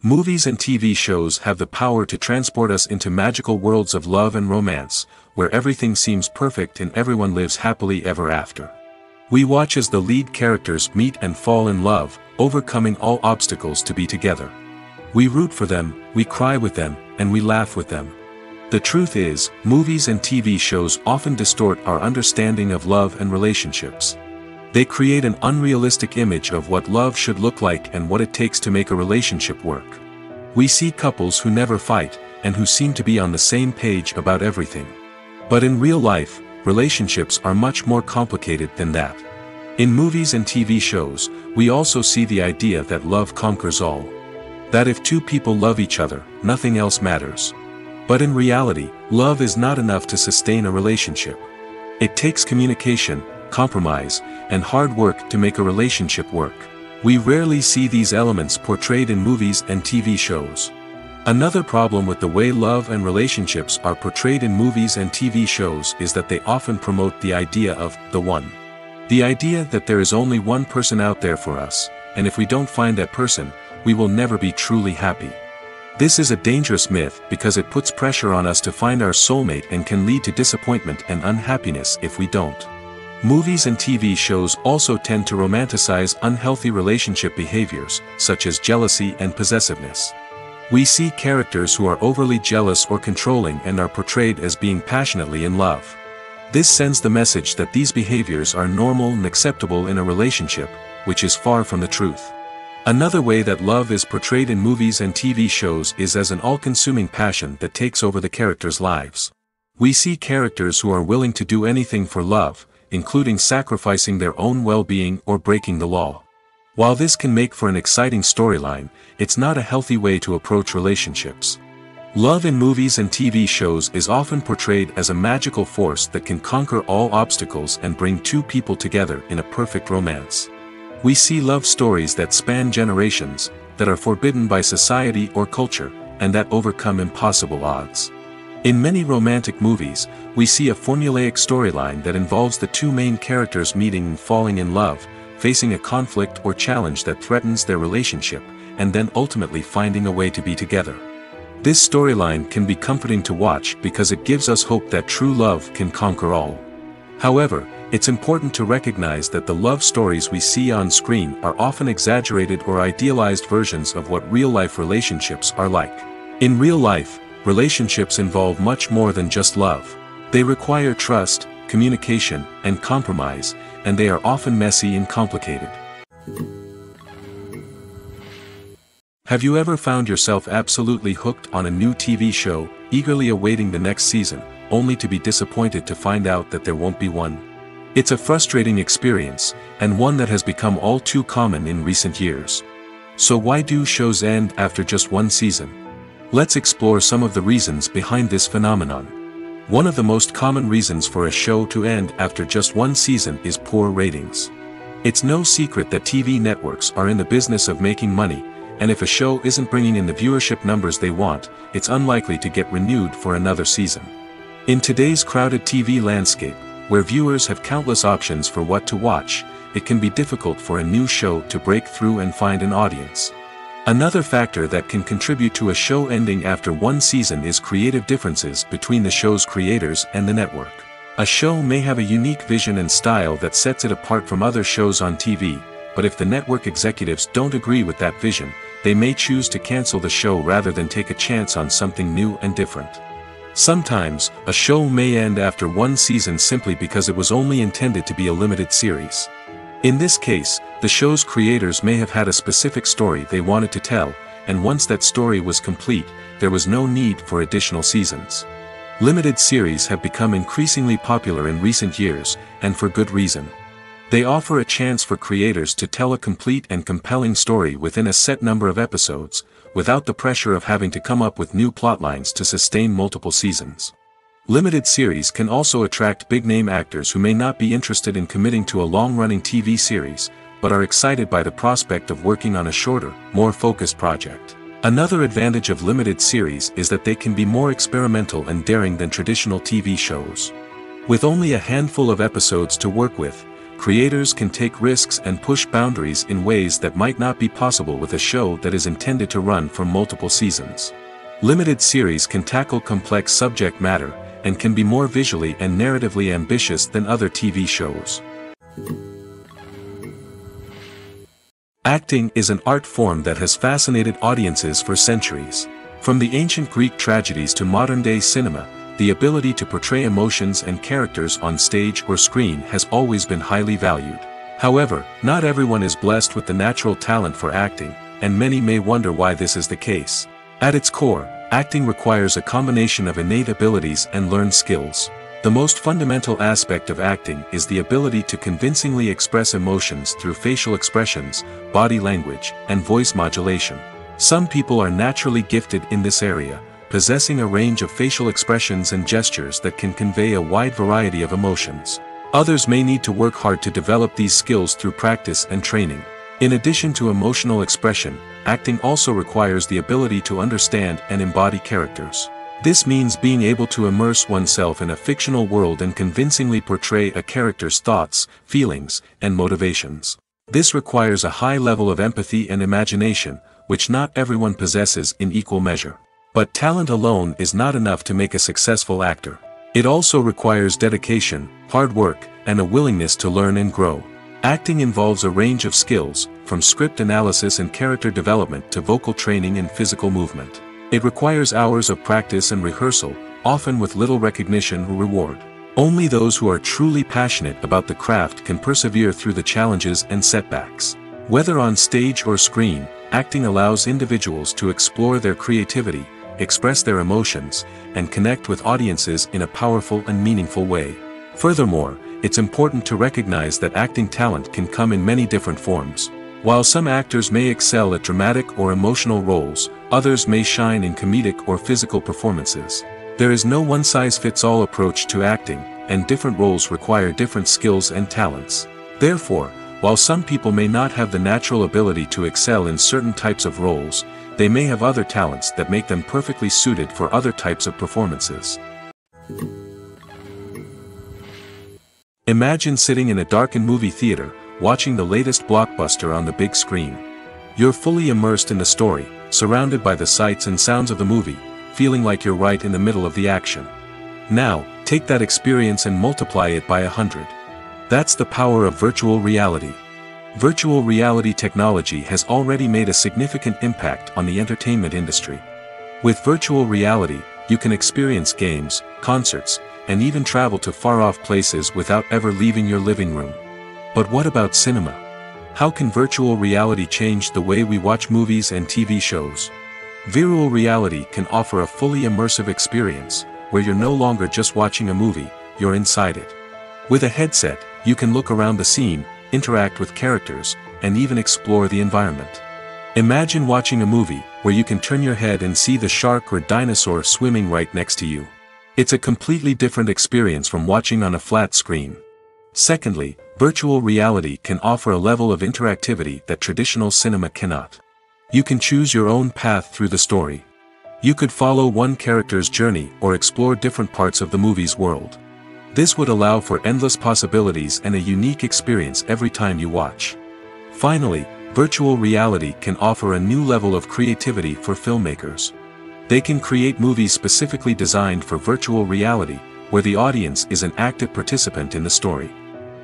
Movies and TV shows have the power to transport us into magical worlds of love and romance, where everything seems perfect and everyone lives happily ever after. We watch as the lead characters meet and fall in love, overcoming all obstacles to be together. We root for them, we cry with them, and we laugh with them. The truth is, movies and TV shows often distort our understanding of love and relationships. They create an unrealistic image of what love should look like and what it takes to make a relationship work. We see couples who never fight, and who seem to be on the same page about everything. But in real life, relationships are much more complicated than that. In movies and TV shows, we also see the idea that love conquers all. That if two people love each other, nothing else matters. But in reality, love is not enough to sustain a relationship. It takes communication, compromise, and hard work to make a relationship work. We rarely see these elements portrayed in movies and TV shows. Another problem with the way love and relationships are portrayed in movies and TV shows is that they often promote the idea of the one. The idea that there is only one person out there for us, and if we don't find that person, we will never be truly happy. This is a dangerous myth because it puts pressure on us to find our soulmate and can lead to disappointment and unhappiness if we don't. Movies and TV shows also tend to romanticize unhealthy relationship behaviors, such as jealousy and possessiveness. We see characters who are overly jealous or controlling and are portrayed as being passionately in love. This sends the message that these behaviors are normal and acceptable in a relationship, which is far from the truth. Another way that love is portrayed in movies and TV shows is as an all-consuming passion that takes over the characters' lives. We see characters who are willing to do anything for love, including sacrificing their own well-being or breaking the law. While this can make for an exciting storyline, it's not a healthy way to approach relationships. Love in movies and TV shows is often portrayed as a magical force that can conquer all obstacles and bring two people together in a perfect romance. We see love stories that span generations, that are forbidden by society or culture, and that overcome impossible odds. In many romantic movies, we see a formulaic storyline that involves the two main characters meeting and falling in love, facing a conflict or challenge that threatens their relationship, and then ultimately finding a way to be together. This storyline can be comforting to watch because it gives us hope that true love can conquer all. However, it's important to recognize that the love stories we see on screen are often exaggerated or idealized versions of what real-life relationships are like. In real life, relationships involve much more than just love. They require trust, communication, and compromise, and they are often messy and complicated. Have you ever found yourself absolutely hooked on a new TV show, eagerly awaiting the next season, only to be disappointed to find out that there won't be one? It's a frustrating experience, and one that has become all too common in recent years. So why do shows end after just one season? Let's explore some of the reasons behind this phenomenon. One of the most common reasons for a show to end after just one season is poor ratings. It's no secret that TV networks are in the business of making money, and if a show isn't bringing in the viewership numbers they want, it's unlikely to get renewed for another season. In today's crowded TV landscape, where viewers have countless options for what to watch, it can be difficult for a new show to break through and find an audience. Another factor that can contribute to a show ending after one season is creative differences between the show's creators and the network. A show may have a unique vision and style that sets it apart from other shows on TV, but if the network executives don't agree with that vision, they may choose to cancel the show rather than take a chance on something new and different. Sometimes, a show may end after one season simply because it was only intended to be a limited series. In this case, the show's creators may have had a specific story they wanted to tell, and once that story was complete, there was no need for additional seasons. Limited series have become increasingly popular in recent years, and for good reason. They offer a chance for creators to tell a complete and compelling story within a set number of episodes, without the pressure of having to come up with new plotlines to sustain multiple seasons. Limited series can also attract big-name actors who may not be interested in committing to a long-running TV series, but are excited by the prospect of working on a shorter, more focused project. Another advantage of limited series is that they can be more experimental and daring than traditional TV shows. With only a handful of episodes to work with, creators can take risks and push boundaries in ways that might not be possible with a show that is intended to run for multiple seasons. Limited series can tackle complex subject matter, and can be more visually and narratively ambitious than other TV shows. Acting is an art form that has fascinated audiences for centuries. From the ancient Greek tragedies to modern-day cinema, the ability to portray emotions and characters on stage or screen has always been highly valued. However, not everyone is blessed with the natural talent for acting, and many may wonder why this is the case. At its core, acting requires a combination of innate abilities and learned skills. The most fundamental aspect of acting is the ability to convincingly express emotions through facial expressions, body language, and voice modulation. Some people are naturally gifted in this area, possessing a range of facial expressions and gestures that can convey a wide variety of emotions. Others may need to work hard to develop these skills through practice and training. In addition to emotional expression, acting also requires the ability to understand and embody characters. This means being able to immerse oneself in a fictional world and convincingly portray a character's thoughts, feelings, and motivations. This requires a high level of empathy and imagination, which not everyone possesses in equal measure. But talent alone is not enough to make a successful actor. It also requires dedication, hard work, and a willingness to learn and grow. Acting involves a range of skills, from script analysis and character development to vocal training and physical movement. It requires hours of practice and rehearsal, often with little recognition or reward. Only those who are truly passionate about the craft can persevere through the challenges and setbacks. Whether on stage or screen, acting allows individuals to explore their creativity, express their emotions, and connect with audiences in a powerful and meaningful way. Furthermore, it's important to recognize that acting talent can come in many different forms. While some actors may excel at dramatic or emotional roles, others may shine in comedic or physical performances. There is no one-size-fits-all approach to acting, and different roles require different skills and talents. Therefore, while some people may not have the natural ability to excel in certain types of roles, they may have other talents that make them perfectly suited for other types of performances. Imagine sitting in a darkened movie theater, watching the latest blockbuster on the big screen. You're fully immersed in the story, surrounded by the sights and sounds of the movie, feeling like you're right in the middle of the action. Now, take that experience and multiply it by 100. That's the power of virtual reality. Virtual reality technology has already made a significant impact on the entertainment industry. With virtual reality, you can experience games, concerts, and even travel to far-off places without ever leaving your living room. But what about cinema? How can virtual reality change the way we watch movies and TV shows? Virtual reality can offer a fully immersive experience, where you're no longer just watching a movie, you're inside it. With a headset, you can look around the scene, interact with characters, and even explore the environment. Imagine watching a movie, where you can turn your head and see the shark or dinosaur swimming right next to you. It's a completely different experience from watching on a flat screen. Secondly, virtual reality can offer a level of interactivity that traditional cinema cannot. You can choose your own path through the story. You could follow one character's journey or explore different parts of the movie's world. This would allow for endless possibilities and a unique experience every time you watch. Finally, virtual reality can offer a new level of creativity for filmmakers. They can create movies specifically designed for virtual reality, where the audience is an active participant in the story.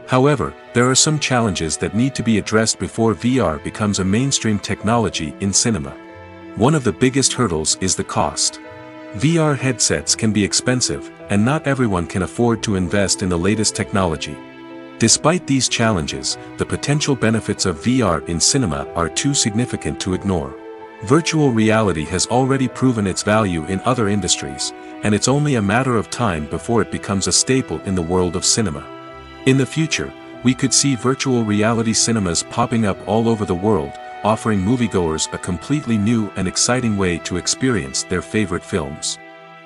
However, there are some challenges that need to be addressed before VR becomes a mainstream technology in cinema. One of the biggest hurdles is the cost. VR headsets can be expensive, and not everyone can afford to invest in the latest technology. Despite these challenges, the potential benefits of VR in cinema are too significant to ignore. Virtual reality has already proven its value in other industries, and it's only a matter of time before it becomes a staple in the world of cinema. In the future, We could see virtual reality cinemas popping up all over the world, offering moviegoers a completely new and exciting way to experience their favorite films.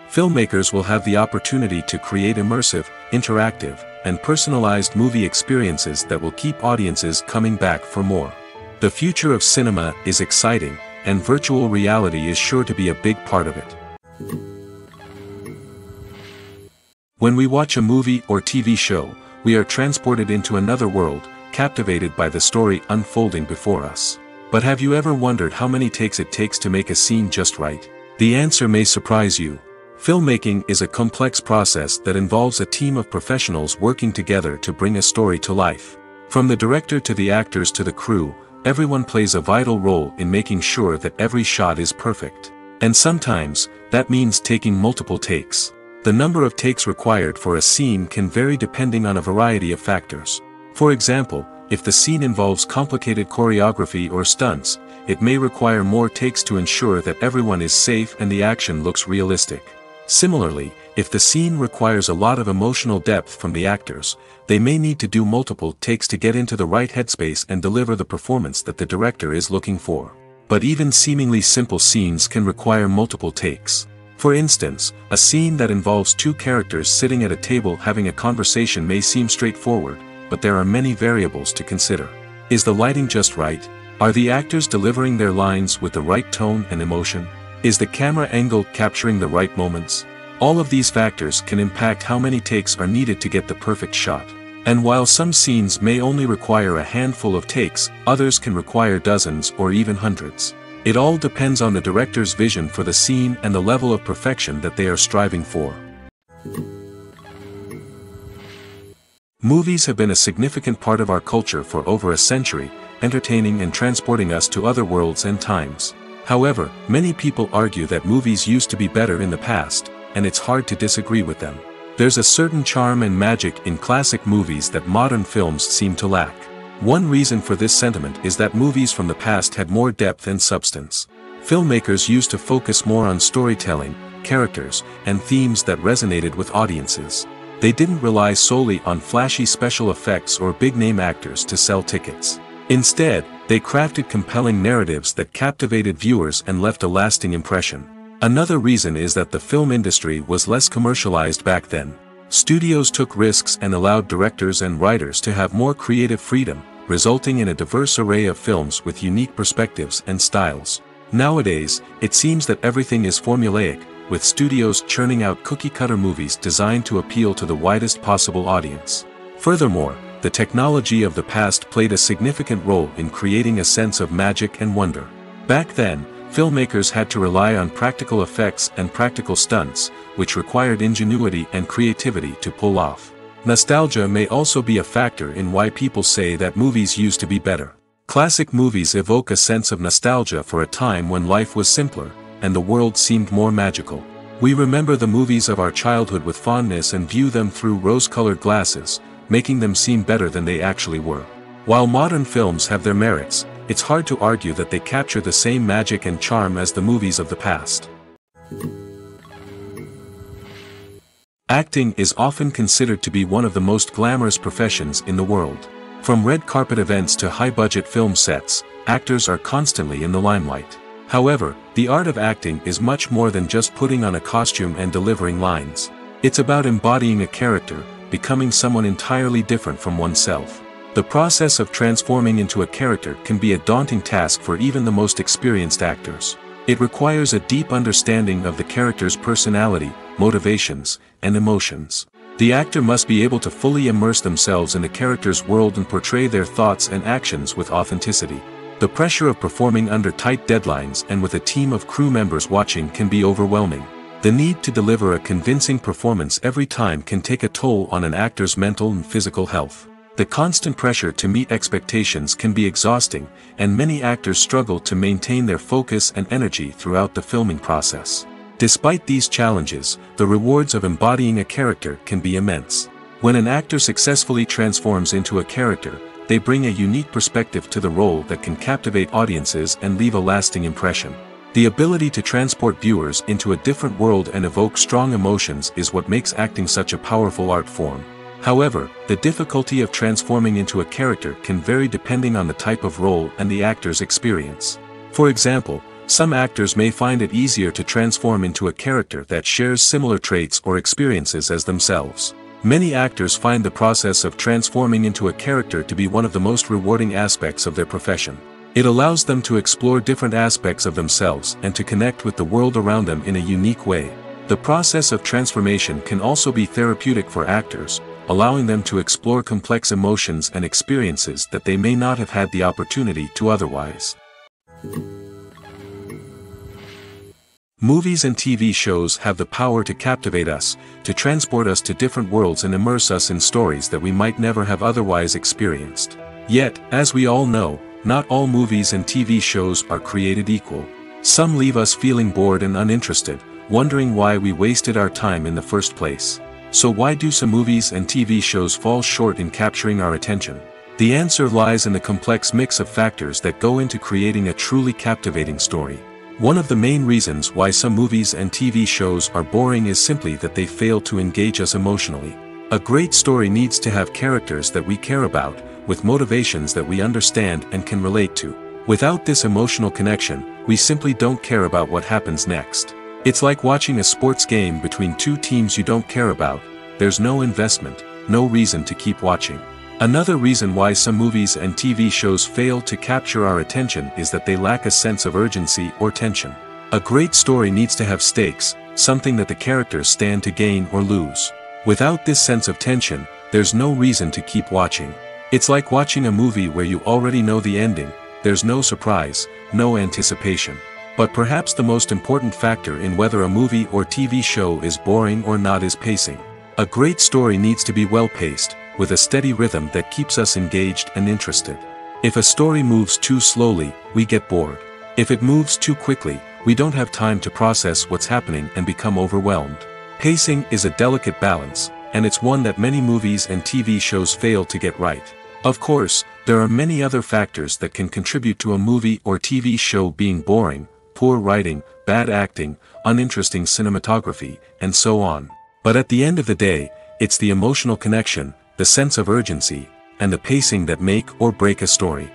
Filmmakers will have the opportunity to create immersive, interactive, and personalized movie experiences that will keep audiences coming back for more. The future of cinema is exciting, and virtual reality is sure to be a big part of it. When we watch a movie or TV show, we are transported into another world, captivated by the story unfolding before us. But have you ever wondered how many takes it takes to make a scene just right? The answer may surprise you. Filmmaking is a complex process that involves a team of professionals working together to bring a story to life. From the director to the actors to the crew, everyone plays a vital role in making sure that every shot is perfect. And sometimes, that means taking multiple takes. The number of takes required for a scene can vary depending on a variety of factors. For example, if the scene involves complicated choreography or stunts, it may require more takes to ensure that everyone is safe and the action looks realistic. Similarly, if the scene requires a lot of emotional depth from the actors, they may need to do multiple takes to get into the right headspace and deliver the performance that the director is looking for. But even seemingly simple scenes can require multiple takes. For instance, a scene that involves two characters sitting at a table having a conversation may seem straightforward, but there are many variables to consider. Is the lighting just right? Are the actors delivering their lines with the right tone and emotion? Is the camera angle capturing the right moments? All of these factors can impact how many takes are needed to get the perfect shot. And while some scenes may only require a handful of takes, others can require dozens or even hundreds. It all depends on the director's vision for the scene and the level of perfection that they are striving for. Movies have been a significant part of our culture for over a century, entertaining and transporting us to other worlds and times. However, many people argue that movies used to be better in the past, and it's hard to disagree with them. There's a certain charm and magic in classic movies that modern films seem to lack. One reason for this sentiment is that movies from the past had more depth and substance. Filmmakers used to focus more on storytelling, characters, and themes that resonated with audiences. They didn't rely solely on flashy special effects or big-name actors to sell tickets. Instead, they crafted compelling narratives that captivated viewers and left a lasting impression. Another reason is that the film industry was less commercialized back then. Studios took risks and allowed directors and writers to have more creative freedom, resulting in a diverse array of films with unique perspectives and styles. Nowadays, it seems that everything is formulaic, with studios churning out cookie-cutter movies designed to appeal to the widest possible audience. Furthermore, the technology of the past played a significant role in creating a sense of magic and wonder. Back then, filmmakers had to rely on practical effects and practical stunts, which required ingenuity and creativity to pull off. Nostalgia may also be a factor in why people say that movies used to be better. Classic movies evoke a sense of nostalgia for a time when life was simpler, and the world seemed more magical. We remember the movies of our childhood with fondness and view them through rose-colored glasses, making them seem better than they actually were. While modern films have their merits, it's hard to argue that they capture the same magic and charm as the movies of the past. Acting is often considered to be one of the most glamorous professions in the world. From red carpet events to high-budget film sets, actors are constantly in the limelight. However, the art of acting is much more than just putting on a costume and delivering lines. It's about embodying a character, becoming someone entirely different from oneself. The process of transforming into a character can be a daunting task for even the most experienced actors. It requires a deep understanding of the character's personality, motivations, and emotions. The actor must be able to fully immerse themselves in the character's world and portray their thoughts and actions with authenticity. The pressure of performing under tight deadlines and with a team of crew members watching can be overwhelming. The need to deliver a convincing performance every time can take a toll on an actor's mental and physical health. The constant pressure to meet expectations can be exhausting, and many actors struggle to maintain their focus and energy throughout the filming process. Despite these challenges, the rewards of embodying a character can be immense. When an actor successfully transforms into a character, they bring a unique perspective to the role that can captivate audiences and leave a lasting impression. The ability to transport viewers into a different world and evoke strong emotions is what makes acting such a powerful art form. However, the difficulty of transforming into a character can vary depending on the type of role and the actor's experience. For example, some actors may find it easier to transform into a character that shares similar traits or experiences as themselves. Many actors find the process of transforming into a character to be one of the most rewarding aspects of their profession. It allows them to explore different aspects of themselves and to connect with the world around them in a unique way. The process of transformation can also be therapeutic for actors, allowing them to explore complex emotions and experiences that they may not have had the opportunity to otherwise. Movies and TV shows have the power to captivate us, to transport us to different worlds and immerse us in stories that we might never have otherwise experienced. Yet, as we all know, not all movies and TV shows are created equal. Some leave us feeling bored and uninterested, wondering why we wasted our time in the first place. So why do some movies and TV shows fall short in capturing our attention? The answer lies in the complex mix of factors that go into creating a truly captivating story. One of the main reasons why some movies and TV shows are boring is simply that they fail to engage us emotionally. A great story needs to have characters that we care about, with motivations that we understand and can relate to. Without this emotional connection, we simply don't care about what happens next. It's like watching a sports game between two teams you don't care about. There's no investment, no reason to keep watching. Another reason why some movies and TV shows fail to capture our attention is that they lack a sense of urgency or tension. A great story needs to have stakes, something that the characters stand to gain or lose. Without this sense of tension, there's no reason to keep watching. It's like watching a movie where you already know the ending. There's no surprise, no anticipation. But perhaps the most important factor in whether a movie or TV show is boring or not is pacing. A great story needs to be well-paced, with a steady rhythm that keeps us engaged and interested. If a story moves too slowly, we get bored. If it moves too quickly, we don't have time to process what's happening and become overwhelmed. Pacing is a delicate balance, and it's one that many movies and TV shows fail to get right. Of course, there are many other factors that can contribute to a movie or TV show being boring: poor writing, bad acting, uninteresting cinematography, and so on. But at the end of the day, it's the emotional connection, the sense of urgency, and the pacing that make or break a story.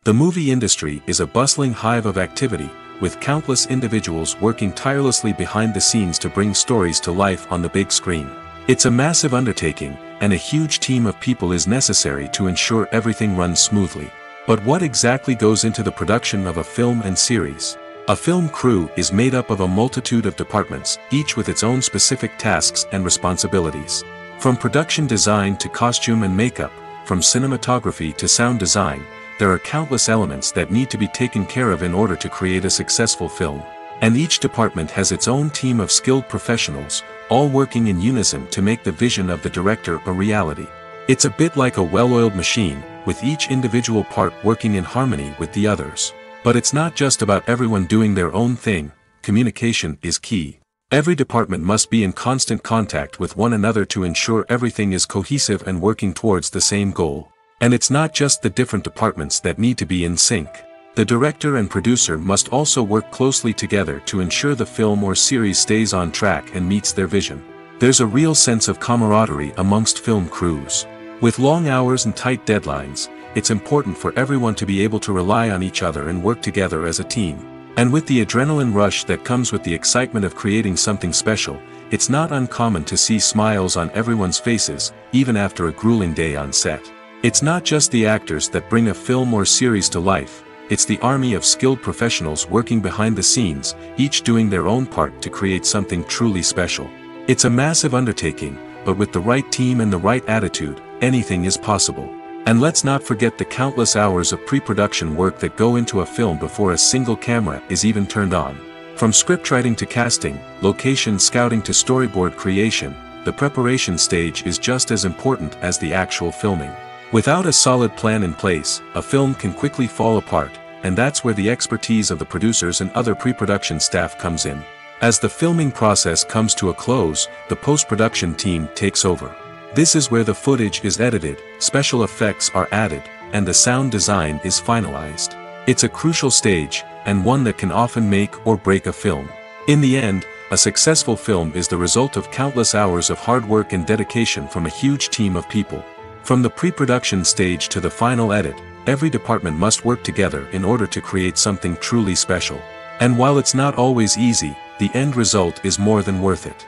The movie industry is a bustling hive of activity, with countless individuals working tirelessly behind the scenes to bring stories to life on the big screen. It's a massive undertaking, and a huge team of people is necessary to ensure everything runs smoothly. But what exactly goes into the production of a film and series? A film crew is made up of a multitude of departments, each with its own specific tasks and responsibilities. From production design to costume and makeup, from cinematography to sound design, there are countless elements that need to be taken care of in order to create a successful film. And each department has its own team of skilled professionals, all working in unison to make the vision of the director a reality. It's a bit like a well-oiled machine, with each individual part working in harmony with the others. But it's not just about everyone doing their own thing. Communication is key. Every department must be in constant contact with one another to ensure everything is cohesive and working towards the same goal. And it's not just the different departments that need to be in sync. The director and producer must also work closely together to ensure the film or series stays on track and meets their vision. There's a real sense of camaraderie amongst film crews. With long hours and tight deadlines, it's important for everyone to be able to rely on each other and work together as a team. And with the adrenaline rush that comes with the excitement of creating something special, it's not uncommon to see smiles on everyone's faces, even after a grueling day on set. It's not just the actors that bring a film or series to life, it's the army of skilled professionals working behind the scenes, each doing their own part to create something truly special. It's a massive undertaking, but with the right team and the right attitude, anything is possible. And let's not forget the countless hours of pre-production work that go into a film before a single camera is even turned on. From scriptwriting to casting, location scouting to storyboard creation, the preparation stage is just as important as the actual filming. Without a solid plan in place, a film can quickly fall apart, and that's where the expertise of the producers and other pre-production staff comes in. As the filming process comes to a close, the post-production team takes over. This is where the footage is edited, special effects are added, and the sound design is finalized. It's a crucial stage, and one that can often make or break a film. In the end, A successful film is the result of countless hours of hard work and dedication from a huge team of people. From the pre-production stage to the final edit, every department must work together in order to create something truly special. And while it's not always easy, the end result is more than worth it.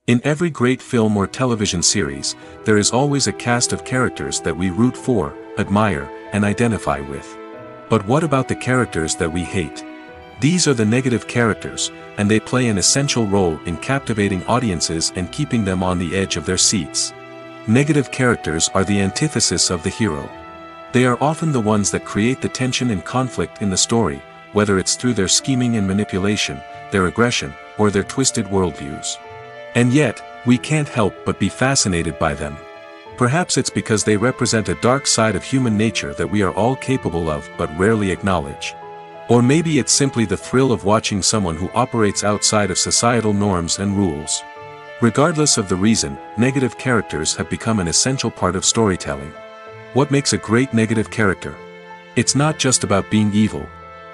In every great film or television series, there is always a cast of characters that we root for, admire, and identify with. But what about the characters that we hate? These are the negative characters, and they play an essential role in captivating audiences and keeping them on the edge of their seats. Negative characters are the antithesis of the hero. They are often the ones that create the tension and conflict in the story, whether it's through their scheming and manipulation, their aggression, or their twisted worldviews. And yet, we can't help but be fascinated by them. Perhaps it's because they represent a dark side of human nature that we are all capable of but rarely acknowledge. Or maybe it's simply the thrill of watching someone who operates outside of societal norms and rules. Regardless of the reason, negative characters have become an essential part of storytelling. What makes a great negative character? It's not just about being evil.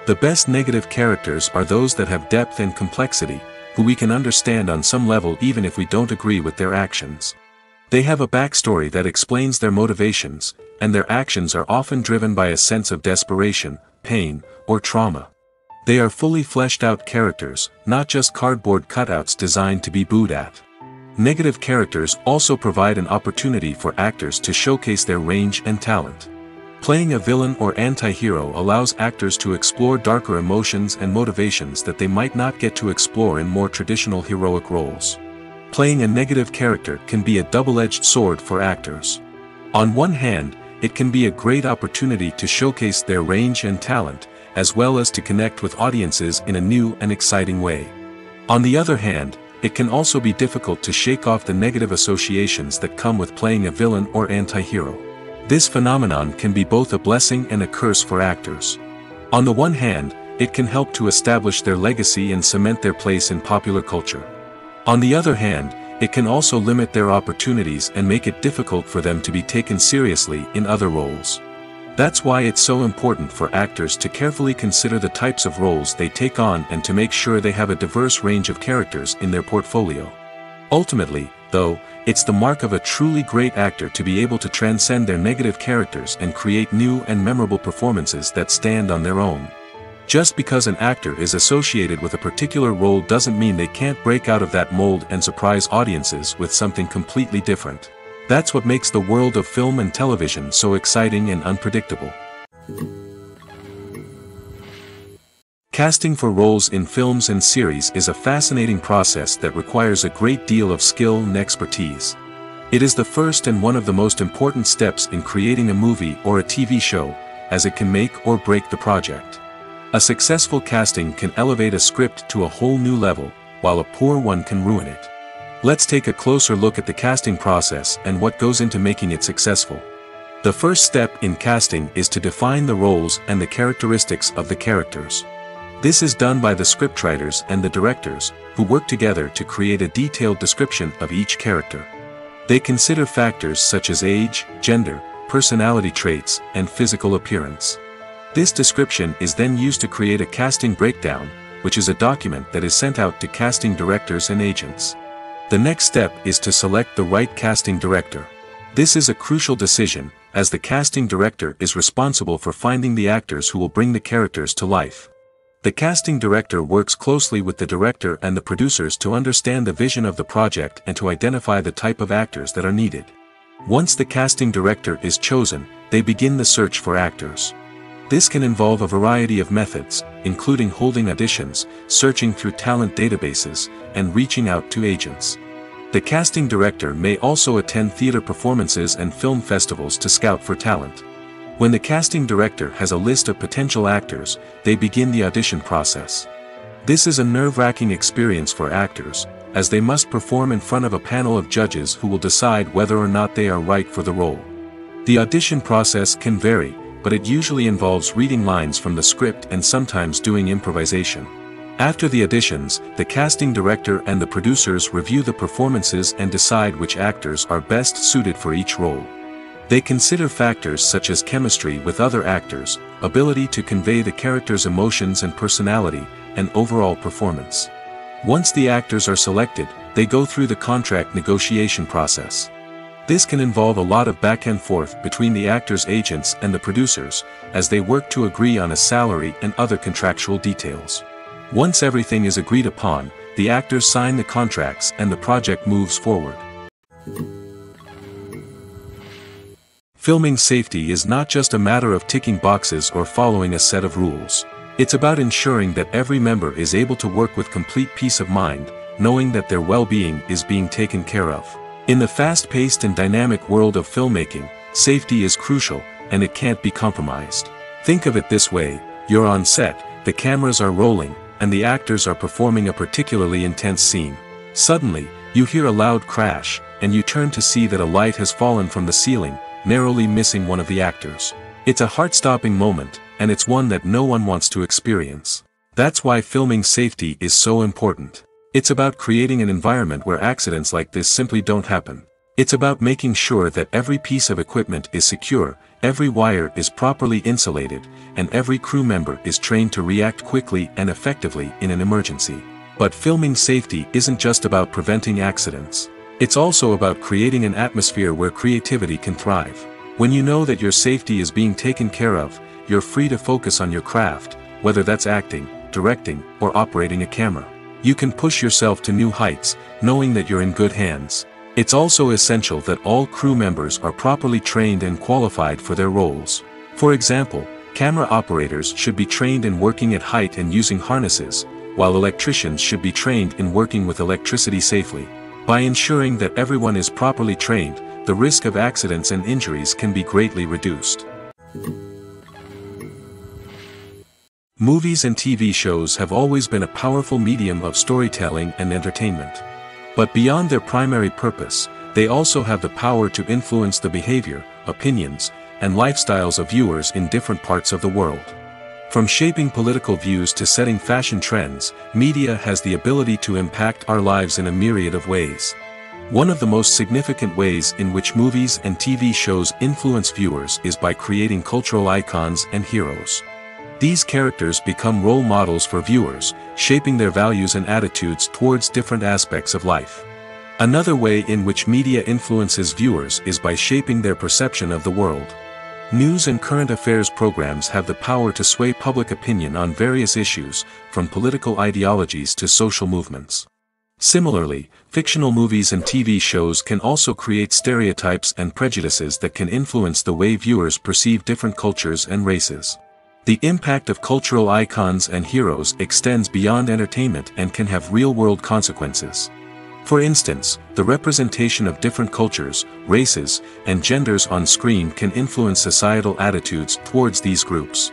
The best negative characters are those that have depth and complexity, who we can understand on some level even if we don't agree with their actions. They have a backstory that explains their motivations, and their actions are often driven by a sense of desperation, pain, or trauma. They are fully fleshed out characters, not just cardboard cutouts designed to be booed at. Negative characters also provide an opportunity for actors to showcase their range and talent. Playing a villain or anti-hero allows actors to explore darker emotions and motivations that they might not get to explore in more traditional heroic roles. Playing a negative character can be a double-edged sword for actors. On one hand, it can be a great opportunity to showcase their range and talent, as well as to connect with audiences in a new and exciting way. On the other hand, it can also be difficult to shake off the negative associations that come with playing a villain or anti-hero. This phenomenon can be both a blessing and a curse for actors. On the one hand, it can help to establish their legacy and cement their place in popular culture. On the other hand, it can also limit their opportunities and make it difficult for them to be taken seriously in other roles. That's why it's so important for actors to carefully consider the types of roles they take on and to make sure they have a diverse range of characters in their portfolio. Ultimately, though, it's the mark of a truly great actor to be able to transcend their negative characters and create new and memorable performances that stand on their own. Just because an actor is associated with a particular role doesn't mean they can't break out of that mold and surprise audiences with something completely different. That's what makes the world of film and television so exciting and unpredictable. Casting for roles in films and series is a fascinating process that requires a great deal of skill and expertise. It is the first and one of the most important steps in creating a movie or a TV show, as it can make or break the project. A successful casting can elevate a script to a whole new level, while a poor one can ruin it. Let's take a closer look at the casting process and what goes into making it successful. The first step in casting is to define the roles and the characteristics of the characters. This is done by the scriptwriters and the directors, who work together to create a detailed description of each character. They consider factors such as age, gender, personality traits, and physical appearance. This description is then used to create a casting breakdown, which is a document that is sent out to casting directors and agents. The next step is to select the right casting director. This is a crucial decision, as the casting director is responsible for finding the actors who will bring the characters to life. The casting director works closely with the director and the producers to understand the vision of the project and to identify the type of actors that are needed. Once the casting director is chosen, they begin the search for actors. This can involve a variety of methods, including holding auditions, searching through talent databases, and reaching out to agents. The casting director may also attend theater performances and film festivals to scout for talent. When the casting director has a list of potential actors, they begin the audition process. This is a nerve-wracking experience for actors, as they must perform in front of a panel of judges who will decide whether or not they are right for the role. The audition process can vary, but it usually involves reading lines from the script and sometimes doing improvisation. After the auditions, the casting director and the producers review the performances and decide which actors are best suited for each role. They consider factors such as chemistry with other actors, ability to convey the character's emotions and personality, and overall performance. Once the actors are selected, they go through the contract negotiation process. This can involve a lot of back and forth between the actors' agents and the producers, as they work to agree on a salary and other contractual details. Once everything is agreed upon, the actors sign the contracts and the project moves forward. Filming safety is not just a matter of ticking boxes or following a set of rules. It's about ensuring that every member is able to work with complete peace of mind, knowing that their well-being is being taken care of. In the fast-paced and dynamic world of filmmaking, safety is crucial, and it can't be compromised. Think of it this way: you're on set, the cameras are rolling, and the actors are performing a particularly intense scene. Suddenly, you hear a loud crash, and you turn to see that a light has fallen from the ceiling, narrowly missing one of the actors. It's a heart-stopping moment, and it's one that no one wants to experience. That's why filming safety is so important. It's about creating an environment where accidents like this simply don't happen. It's about making sure that every piece of equipment is secure, every wire is properly insulated, and every crew member is trained to react quickly and effectively in an emergency. But filming safety isn't just about preventing accidents. It's also about creating an atmosphere where creativity can thrive. When you know that your safety is being taken care of, you're free to focus on your craft, whether that's acting, directing, or operating a camera. You can push yourself to new heights, knowing that you're in good hands. It's also essential that all crew members are properly trained and qualified for their roles. For example, camera operators should be trained in working at height and using harnesses, while electricians should be trained in working with electricity safely. By ensuring that everyone is properly trained, the risk of accidents and injuries can be greatly reduced. Movies and TV shows have always been a powerful medium of storytelling and entertainment. But beyond their primary purpose, they also have the power to influence the behavior, opinions, and lifestyles of viewers in different parts of the world. From shaping political views to setting fashion trends, media has the ability to impact our lives in a myriad of ways. One of the most significant ways in which movies and TV shows influence viewers is by creating cultural icons and heroes. These characters become role models for viewers, shaping their values and attitudes towards different aspects of life. Another way in which media influences viewers is by shaping their perception of the world. News and current affairs programs have the power to sway public opinion on various issues, from political ideologies to social movements. Similarly, fictional movies and TV shows can also create stereotypes and prejudices that can influence the way viewers perceive different cultures and races. The impact of cultural icons and heroes extends beyond entertainment and can have real-world consequences. For instance, the representation of different cultures, races, and genders on screen can influence societal attitudes towards these groups.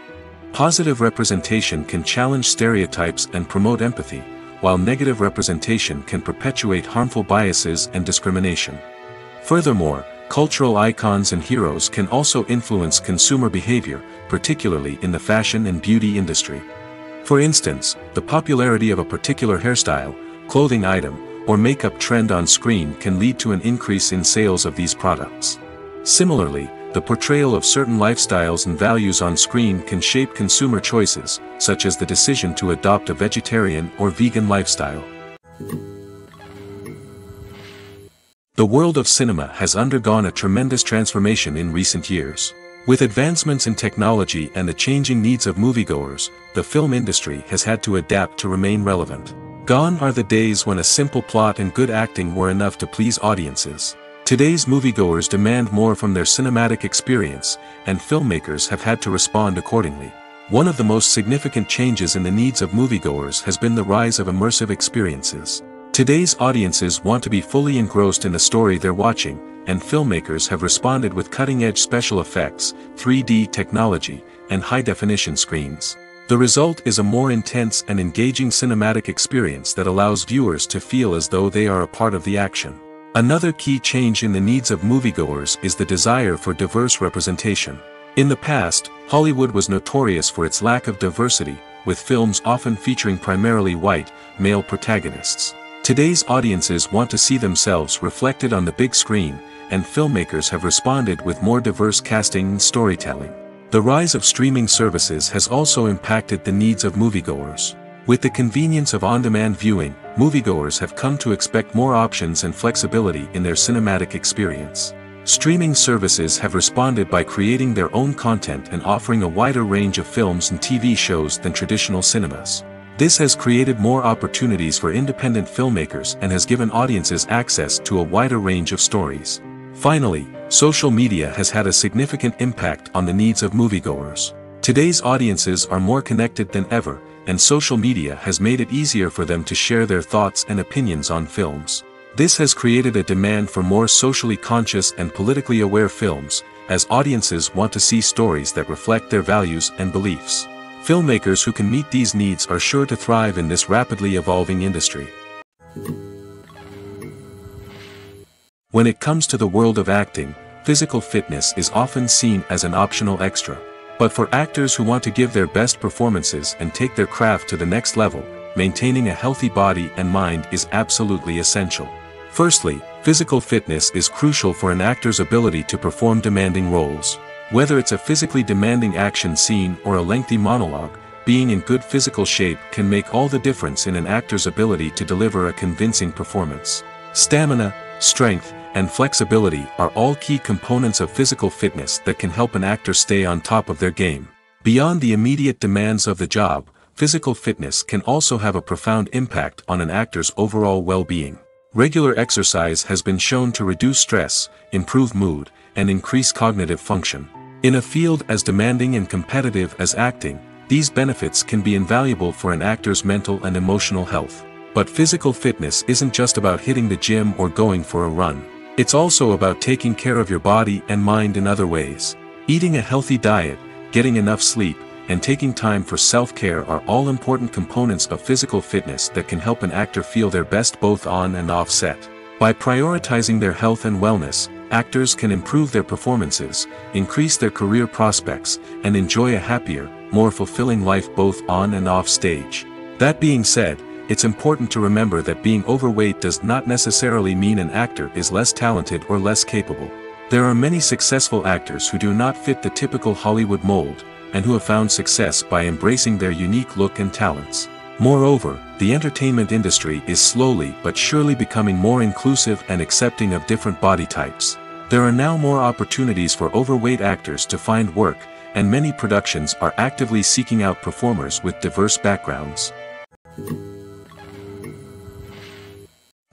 Positive representation can challenge stereotypes and promote empathy, while negative representation can perpetuate harmful biases and discrimination. Furthermore, cultural icons and heroes can also influence consumer behavior, particularly in the fashion and beauty industry. For instance, the popularity of a particular hairstyle, clothing item, or makeup trend on screen can lead to an increase in sales of these products. Similarly, the portrayal of certain lifestyles and values on screen can shape consumer choices, such as the decision to adopt a vegetarian or vegan lifestyle. The world of cinema has undergone a tremendous transformation in recent years. With advancements in technology and the changing needs of moviegoers, the film industry has had to adapt to remain relevant. Gone are the days when a simple plot and good acting were enough to please audiences. Today's moviegoers demand more from their cinematic experience, and filmmakers have had to respond accordingly. One of the most significant changes in the needs of moviegoers has been the rise of immersive experiences. Today's audiences want to be fully engrossed in the story they're watching, and filmmakers have responded with cutting-edge special effects, 3D technology, and high-definition screens. The result is a more intense and engaging cinematic experience that allows viewers to feel as though they are a part of the action. Another key change in the needs of moviegoers is the desire for diverse representation. In the past, Hollywood was notorious for its lack of diversity, with films often featuring primarily white, male protagonists. Today's audiences want to see themselves reflected on the big screen, and filmmakers have responded with more diverse casting and storytelling. The rise of streaming services has also impacted the needs of moviegoers. With the convenience of on-demand viewing, moviegoers have come to expect more options and flexibility in their cinematic experience. Streaming services have responded by creating their own content and offering a wider range of films and TV shows than traditional cinemas. This has created more opportunities for independent filmmakers and has given audiences access to a wider range of stories. Finally, social media has had a significant impact on the needs of moviegoers. Today's audiences are more connected than ever, and social media has made it easier for them to share their thoughts and opinions on films. This has created a demand for more socially conscious and politically aware films, as audiences want to see stories that reflect their values and beliefs. Filmmakers who can meet these needs are sure to thrive in this rapidly evolving industry. When it comes to the world of acting, physical fitness is often seen as an optional extra. But for actors who want to give their best performances and take their craft to the next level, maintaining a healthy body and mind is absolutely essential. Firstly, physical fitness is crucial for an actor's ability to perform demanding roles. Whether it's a physically demanding action scene or a lengthy monologue, being in good physical shape can make all the difference in an actor's ability to deliver a convincing performance. Stamina, strength, and flexibility are all key components of physical fitness that can help an actor stay on top of their game. Beyond the immediate demands of the job, physical fitness can also have a profound impact on an actor's overall well-being. Regular exercise has been shown to reduce stress, improve mood, and increase cognitive function. In a field as demanding and competitive as acting, these benefits can be invaluable for an actor's mental and emotional health. But physical fitness isn't just about hitting the gym or going for a run. It's also about taking care of your body and mind in other ways. Eating a healthy diet, getting enough sleep, and taking time for self-care are all important components of physical fitness that can help an actor feel their best both on and off set. By prioritizing their health and wellness, actors can improve their performances, increase their career prospects, and enjoy a happier, more fulfilling life both on and off stage. That being said, it's important to remember that being overweight does not necessarily mean an actor is less talented or less capable. There are many successful actors who do not fit the typical Hollywood mold, and who have found success by embracing their unique look and talents. Moreover, the entertainment industry is slowly but surely becoming more inclusive and accepting of different body types. There are now more opportunities for overweight actors to find work, and many productions are actively seeking out performers with diverse backgrounds.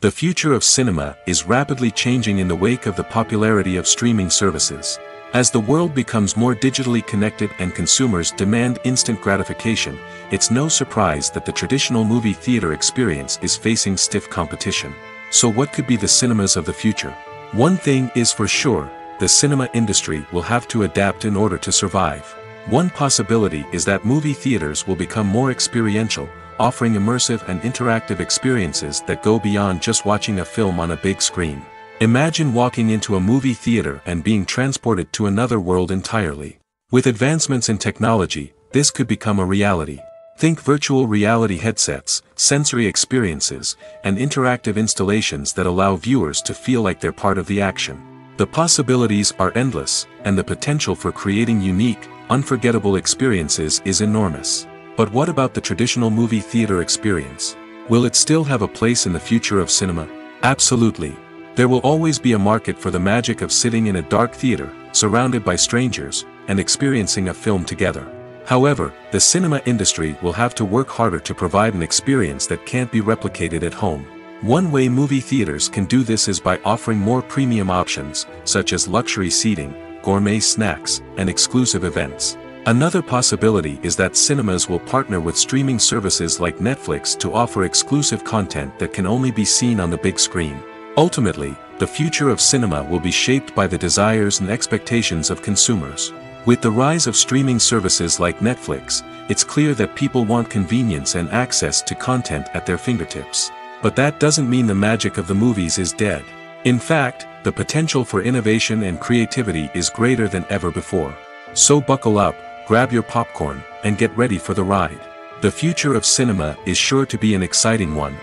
The future of cinema is rapidly changing in the wake of the popularity of streaming services. As the world becomes more digitally connected and consumers demand instant gratification, it's no surprise that the traditional movie theater experience is facing stiff competition. So what could be the cinemas of the future? One thing is for sure, the cinema industry will have to adapt in order to survive. One possibility is that movie theaters will become more experiential, offering immersive and interactive experiences that go beyond just watching a film on a big screen. Imagine walking into a movie theater and being transported to another world entirely. With advancements in technology, this could become a reality. Think virtual reality headsets, sensory experiences, and interactive installations that allow viewers to feel like they're part of the action. The possibilities are endless, and the potential for creating unique, unforgettable experiences is enormous. But what about the traditional movie theater experience? Will it still have a place in the future of cinema? Absolutely. There will always be a market for the magic of sitting in a dark theater, surrounded by strangers, and experiencing a film together. However, the cinema industry will have to work harder to provide an experience that can't be replicated at home. One way movie theaters can do this is by offering more premium options, such as luxury seating, gourmet snacks, and exclusive events. Another possibility is that cinemas will partner with streaming services like Netflix to offer exclusive content that can only be seen on the big screen. Ultimately, the future of cinema will be shaped by the desires and expectations of consumers. With the rise of streaming services like Netflix, it's clear that people want convenience and access to content at their fingertips. But that doesn't mean the magic of the movies is dead. In fact, the potential for innovation and creativity is greater than ever before. So buckle up, grab your popcorn, and get ready for the ride. The future of cinema is sure to be an exciting one.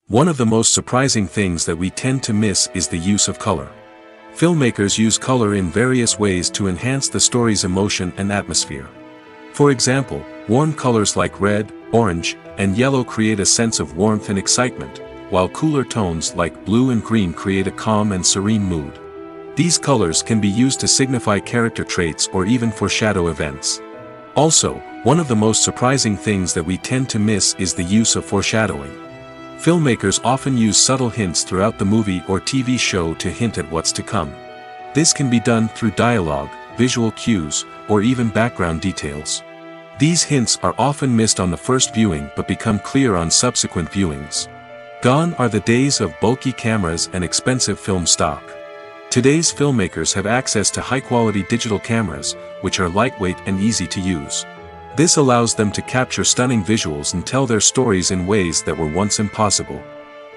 One of the most surprising things that we tend to miss is the use of color. Filmmakers use color in various ways to enhance the story's emotion and atmosphere. For example, warm colors like red, orange, and yellow create a sense of warmth and excitement, while cooler tones like blue and green create a calm and serene mood. These colors can be used to signify character traits or even foreshadow events. Also, one of the most surprising things that we tend to miss is the use of foreshadowing. Filmmakers often use subtle hints throughout the movie or TV show to hint at what's to come. This can be done through dialogue, visual cues, or even background details. These hints are often missed on the first viewing but become clear on subsequent viewings. Gone are the days of bulky cameras and expensive film stock. Today's filmmakers have access to high-quality digital cameras, which are lightweight and easy to use. This allows them to capture stunning visuals and tell their stories in ways that were once impossible.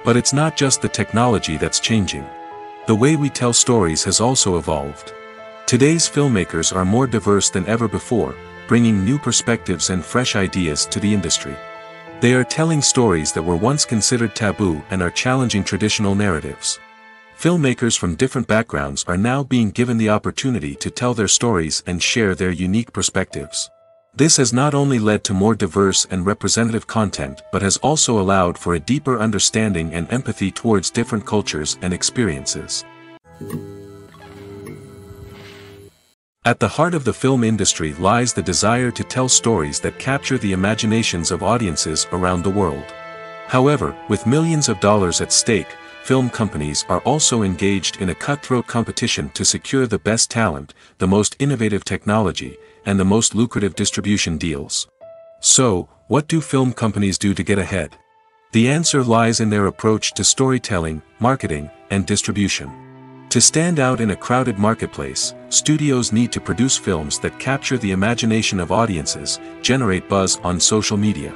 But it's not just the technology that's changing. The way we tell stories has also evolved. Today's filmmakers are more diverse than ever before, bringing new perspectives and fresh ideas to the industry. They are telling stories that were once considered taboo and are challenging traditional narratives. Filmmakers from different backgrounds are now being given the opportunity to tell their stories and share their unique perspectives. This has not only led to more diverse and representative content but has also allowed for a deeper understanding and empathy towards different cultures and experiences. At the heart of the film industry lies the desire to tell stories that capture the imaginations of audiences around the world. However, with millions of dollars at stake, film companies are also engaged in a cutthroat competition to secure the best talent, the most innovative technology, and the most lucrative distribution deals. So, what do film companies do to get ahead? The answer lies in their approach to storytelling, marketing, and distribution. To stand out in a crowded marketplace, studios need to produce films that capture the imagination of audiences, generate buzz on social media.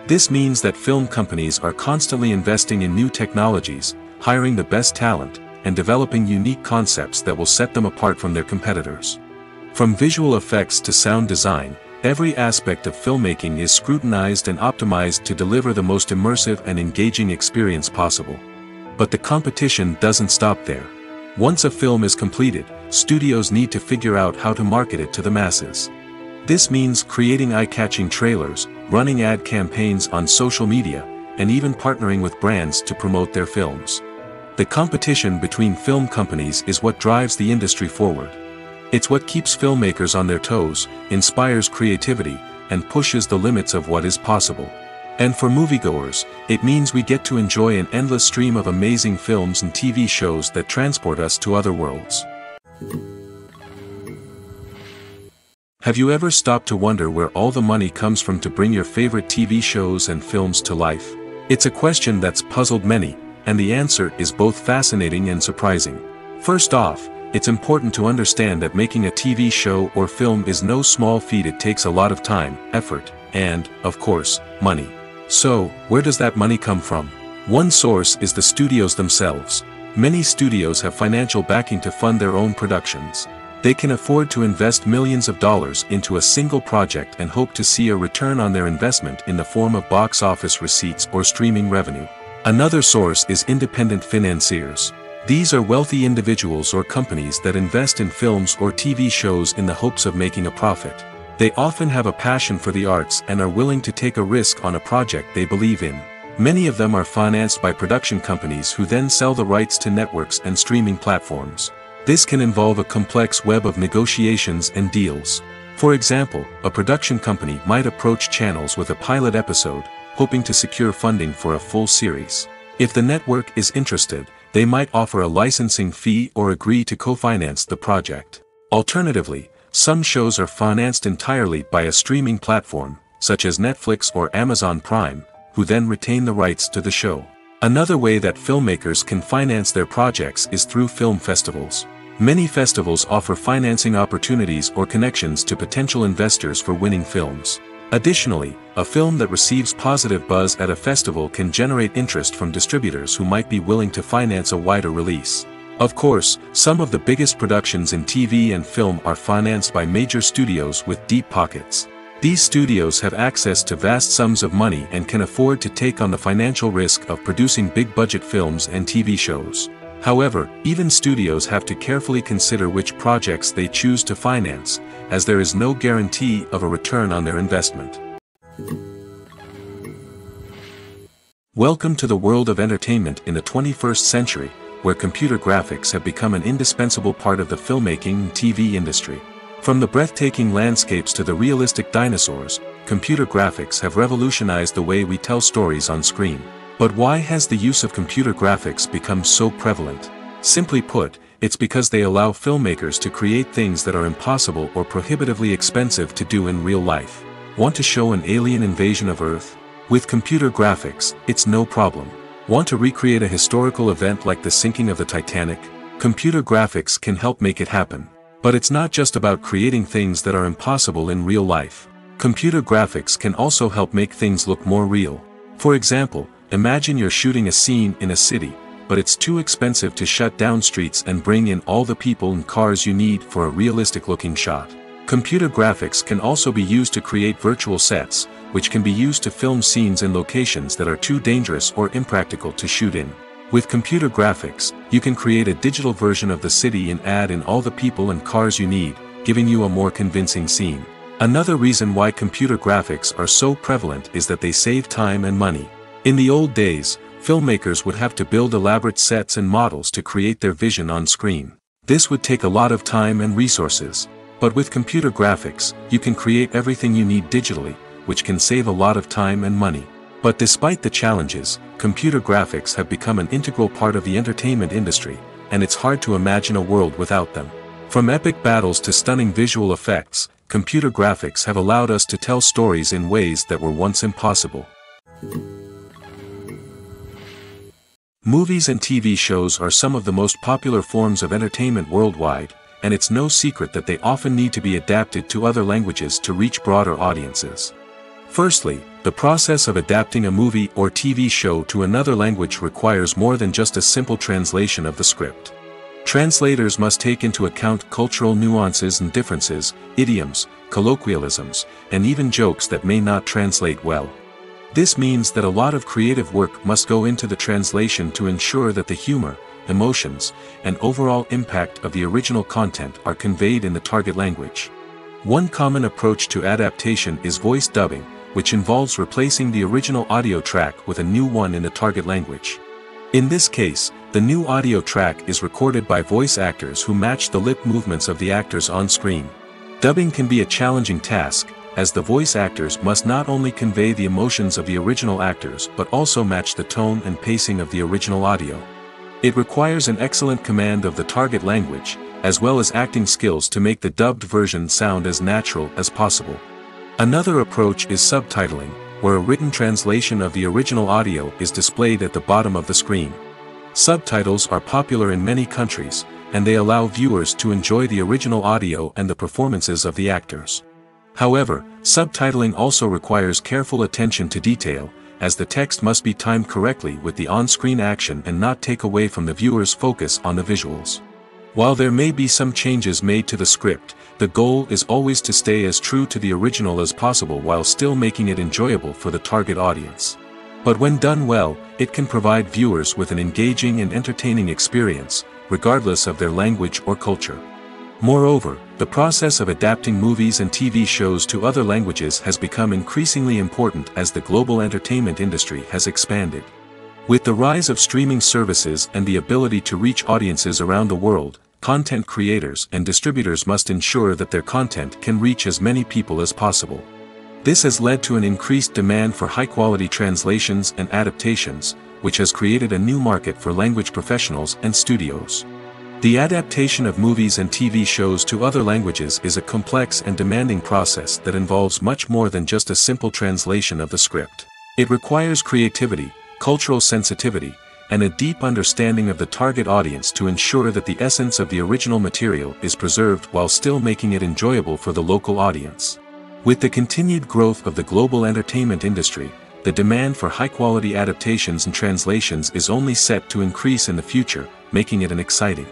This means that film companies are constantly investing in new technologies, hiring the best talent, and developing unique concepts that will set them apart from their competitors. From visual effects to sound design, every aspect of filmmaking is scrutinized and optimized to deliver the most immersive and engaging experience possible. But the competition doesn't stop there. Once a film is completed, studios need to figure out how to market it to the masses. This means creating eye-catching trailers, running ad campaigns on social media, and even partnering with brands to promote their films. The competition between film companies is what drives the industry forward. It's what keeps filmmakers on their toes, inspires creativity, and pushes the limits of what is possible. And for moviegoers, it means we get to enjoy an endless stream of amazing films and TV shows that transport us to other worlds. Have you ever stopped to wonder where all the money comes from to bring your favorite TV shows and films to life? It's a question that's puzzled many, and the answer is both fascinating and surprising. First off, it's important to understand that making a TV show or film is no small feat. It takes a lot of time, effort, and, of course, money. So, where does that money come from? One source is the studios themselves. Many studios have financial backing to fund their own productions. They can afford to invest millions of dollars into a single project and hope to see a return on their investment in the form of box office receipts or streaming revenue. Another source is independent financiers. These are wealthy individuals or companies that invest in films or TV shows in the hopes of making a profit. They often have a passion for the arts and are willing to take a risk on a project they believe in. Many of them are financed by production companies who then sell the rights to networks and streaming platforms. This can involve a complex web of negotiations and deals. For example, a production company might approach channels with a pilot episode, hoping to secure funding for a full series. If the network is interested, they might offer a licensing fee or agree to co-finance the project. Alternatively, some shows are financed entirely by a streaming platform, such as Netflix or Amazon Prime, who then retain the rights to the show. Another way that filmmakers can finance their projects is through film festivals. Many festivals offer financing opportunities or connections to potential investors for winning films. Additionally, a film that receives positive buzz at a festival can generate interest from distributors who might be willing to finance a wider release. Of course, some of the biggest productions in TV and film are financed by major studios with deep pockets. These studios have access to vast sums of money and can afford to take on the financial risk of producing big-budget films and TV shows. However, even studios have to carefully consider which projects they choose to finance, as there is no guarantee of a return on their investment. Welcome to the world of entertainment in the 21st century, where computer graphics have become an indispensable part of the filmmaking and TV industry. From the breathtaking landscapes to the realistic dinosaurs, computer graphics have revolutionized the way we tell stories on screen. But why has the use of computer graphics become so prevalent? Simply put, it's because they allow filmmakers to create things that are impossible or prohibitively expensive to do in real life. Want to show an alien invasion of Earth? With computer graphics, it's no problem. Want to recreate a historical event like the sinking of the Titanic? Computer graphics can help make it happen. But it's not just about creating things that are impossible in real life. Computer graphics can also help make things look more real. For example, imagine you're shooting a scene in a city, but it's too expensive to shut down streets and bring in all the people and cars you need for a realistic-looking shot. Computer graphics can also be used to create virtual sets, which can be used to film scenes in locations that are too dangerous or impractical to shoot in. With computer graphics, you can create a digital version of the city and add in all the people and cars you need, giving you a more convincing scene. Another reason why computer graphics are so prevalent is that they save time and money. In the old days, filmmakers would have to build elaborate sets and models to create their vision on screen. This would take a lot of time and resources. But with computer graphics, you can create everything you need digitally, which can save a lot of time and money. But despite the challenges, computer graphics have become an integral part of the entertainment industry, and it's hard to imagine a world without them. From epic battles to stunning visual effects, computer graphics have allowed us to tell stories in ways that were once impossible. Movies and TV shows are some of the most popular forms of entertainment worldwide, and it's no secret that they often need to be adapted to other languages to reach broader audiences. Firstly, the process of adapting a movie or TV show to another language requires more than just a simple translation of the script. Translators must take into account cultural nuances and differences, idioms, colloquialisms, and even jokes that may not translate well. This means that a lot of creative work must go into the translation to ensure that the humor, emotions, and overall impact of the original content are conveyed in the target language. One common approach to adaptation is voice dubbing, which involves replacing the original audio track with a new one in the target language. In this case, the new audio track is recorded by voice actors who match the lip movements of the actors on screen. Dubbing can be a challenging task, as the voice actors must not only convey the emotions of the original actors but also match the tone and pacing of the original audio. It requires an excellent command of the target language, as well as acting skills to make the dubbed version sound as natural as possible. Another approach is subtitling, where a written translation of the original audio is displayed at the bottom of the screen. Subtitles are popular in many countries, and they allow viewers to enjoy the original audio and the performances of the actors. However, subtitling also requires careful attention to detail, as the text must be timed correctly with the on-screen action and not take away from the viewer's focus on the visuals. While there may be some changes made to the script, the goal is always to stay as true to the original as possible while still making it enjoyable for the target audience. But when done well, it can provide viewers with an engaging and entertaining experience, regardless of their language or culture. Moreover, the process of adapting movies and TV shows to other languages has become increasingly important as the global entertainment industry has expanded. With the rise of streaming services and the ability to reach audiences around the world, content creators and distributors must ensure that their content can reach as many people as possible. This has led to an increased demand for high-quality translations and adaptations, which has created a new market for language professionals and studios. The adaptation of movies and TV shows to other languages is a complex and demanding process that involves much more than just a simple translation of the script. It requires creativity, cultural sensitivity, and a deep understanding of the target audience to ensure that the essence of the original material is preserved while still making it enjoyable for the local audience. With the continued growth of the global entertainment industry, the demand for high-quality adaptations and translations is only set to increase in the future, making it an exciting.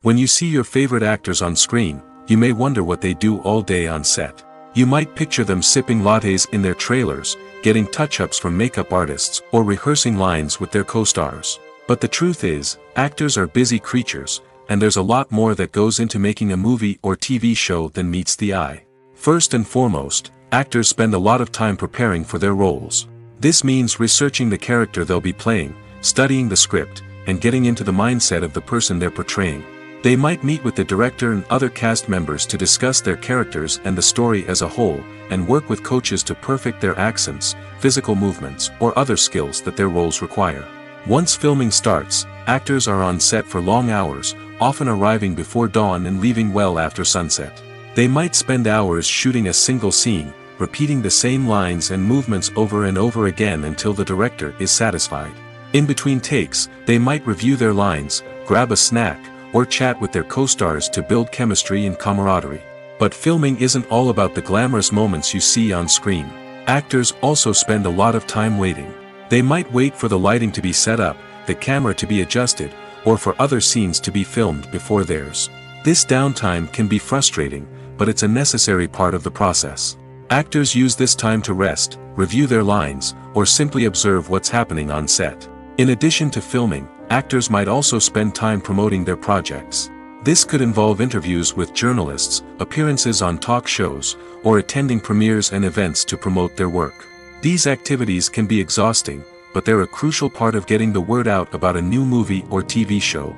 When you see your favorite actors on screen, you may wonder what they do all day on set. You might picture them sipping lattes in their trailers, getting touch-ups from makeup artists, or rehearsing lines with their co-stars. But the truth is, actors are busy creatures, and there's a lot more that goes into making a movie or TV show than meets the eye. First and foremost, actors spend a lot of time preparing for their roles. This means researching the character they'll be playing, studying the script, and getting into the mindset of the person they're portraying. They might meet with the director and other cast members to discuss their characters and the story as a whole, and work with coaches to perfect their accents, physical movements, or other skills that their roles require. Once filming starts, actors are on set for long hours, often arriving before dawn and leaving well after sunset. They might spend hours shooting a single scene, repeating the same lines and movements over and over again until the director is satisfied. In between takes, they might review their lines, grab a snack, or chat with their co-stars to build chemistry and camaraderie. But filming isn't all about the glamorous moments you see on screen. Actors also spend a lot of time waiting. They might wait for the lighting to be set up, the camera to be adjusted, or for other scenes to be filmed before theirs. This downtime can be frustrating, but it's a necessary part of the process. Actors use this time to rest, review their lines, or simply observe what's happening on set. In addition to filming, actors might also spend time promoting their projects. This could involve interviews with journalists, appearances on talk shows, or attending premieres and events to promote their work. These activities can be exhausting, but they're a crucial part of getting the word out about a new movie or TV show.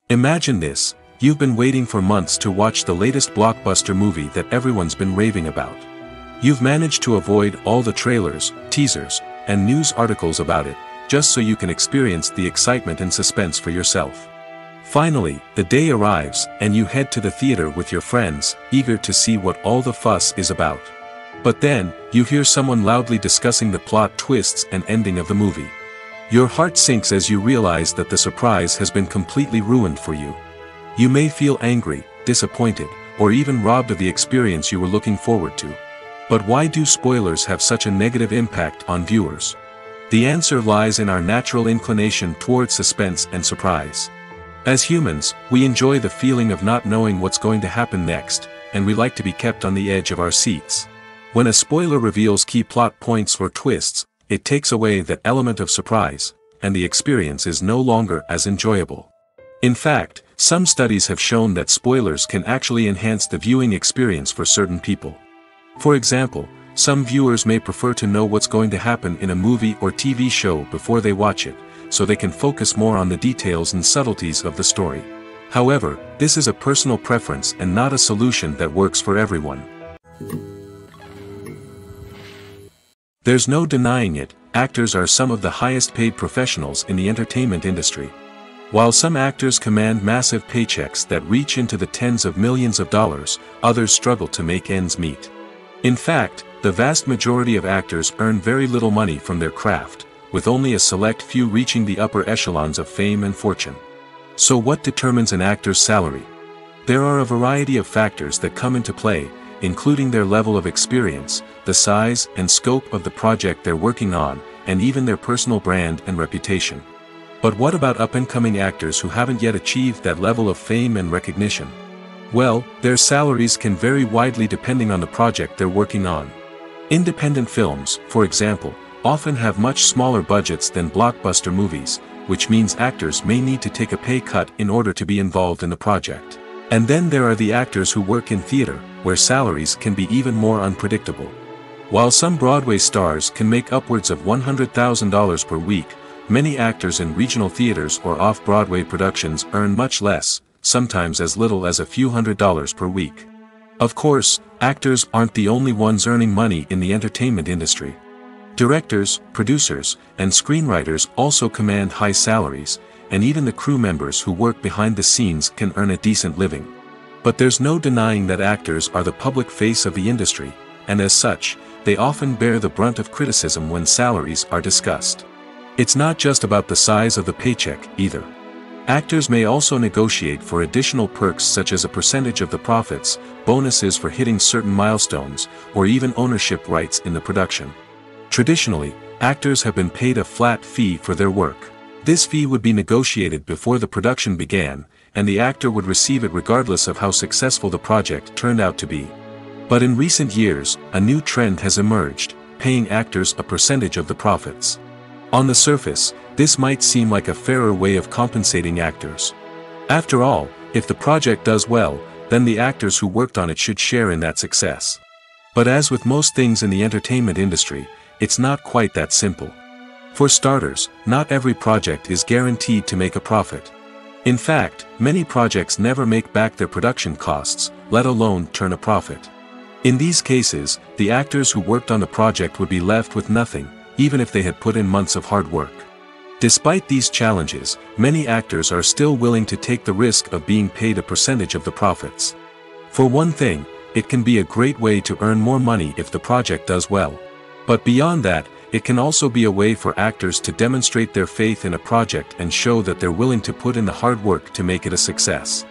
Imagine this: you've been waiting for months to watch the latest blockbuster movie that everyone's been raving about. You've managed to avoid all the trailers, teasers, and news articles about it, just so you can experience the excitement and suspense for yourself. Finally, the day arrives, and you head to the theater with your friends, eager to see what all the fuss is about. But then, you hear someone loudly discussing the plot twists and ending of the movie. Your heart sinks as you realize that the surprise has been completely ruined for you. You may feel angry, disappointed, or even robbed of the experience you were looking forward to. But why do spoilers have such a negative impact on viewers? The answer lies in our natural inclination towards suspense and surprise. As humans, we enjoy the feeling of not knowing what's going to happen next, and we like to be kept on the edge of our seats. When a spoiler reveals key plot points or twists, it takes away that element of surprise, and the experience is no longer as enjoyable. In fact, some studies have shown that spoilers can actually enhance the viewing experience for certain people. For example, some viewers may prefer to know what's going to happen in a movie or TV show before they watch it, so they can focus more on the details and subtleties of the story. However, this is a personal preference and not a solution that works for everyone. There's no denying it, actors are some of the highest paid professionals in the entertainment industry. While some actors command massive paychecks that reach into the tens of millions of dollars, others struggle to make ends meet. In fact, the vast majority of actors earn very little money from their craft, with only a select few reaching the upper echelons of fame and fortune. So what determines an actor's salary? There are a variety of factors that come into play, including their level of experience, the size and scope of the project they're working on, and even their personal brand and reputation. But what about up-and-coming actors who haven't yet achieved that level of fame and recognition? Well, their salaries can vary widely depending on the project they're working on. Independent films, for example, often have much smaller budgets than blockbuster movies, which means actors may need to take a pay cut in order to be involved in the project. And then there are the actors who work in theater, where salaries can be even more unpredictable. While some Broadway stars can make upwards of $100,000 per week, many actors in regional theaters or off-Broadway productions earn much less, sometimes as little as a few $100s per week. Of course, actors aren't the only ones earning money in the entertainment industry. Directors, producers, and screenwriters also command high salaries, and even the crew members who work behind the scenes can earn a decent living. But there's no denying that actors are the public face of the industry, and as such, they often bear the brunt of criticism when salaries are discussed. It's not just about the size of the paycheck, either. Actors may also negotiate for additional perks such as a percentage of the profits, bonuses for hitting certain milestones, or even ownership rights in the production. Traditionally, actors have been paid a flat fee for their work. This fee would be negotiated before the production began, and the actor would receive it regardless of how successful the project turned out to be. But in recent years, a new trend has emerged, paying actors a percentage of the profits. On the surface, this might seem like a fairer way of compensating actors. After all, if the project does well, then the actors who worked on it should share in that success. But as with most things in the entertainment industry, it's not quite that simple. For starters, not every project is guaranteed to make a profit. In fact, many projects never make back their production costs, let alone turn a profit. In these cases, the actors who worked on the project would be left with nothing, even if they had put in months of hard work. Despite these challenges, many actors are still willing to take the risk of being paid a percentage of the profits. For one thing, it can be a great way to earn more money if the project does well. But beyond that, it can also be a way for actors to demonstrate their faith in a project and show that they're willing to put in the hard work to make it a success.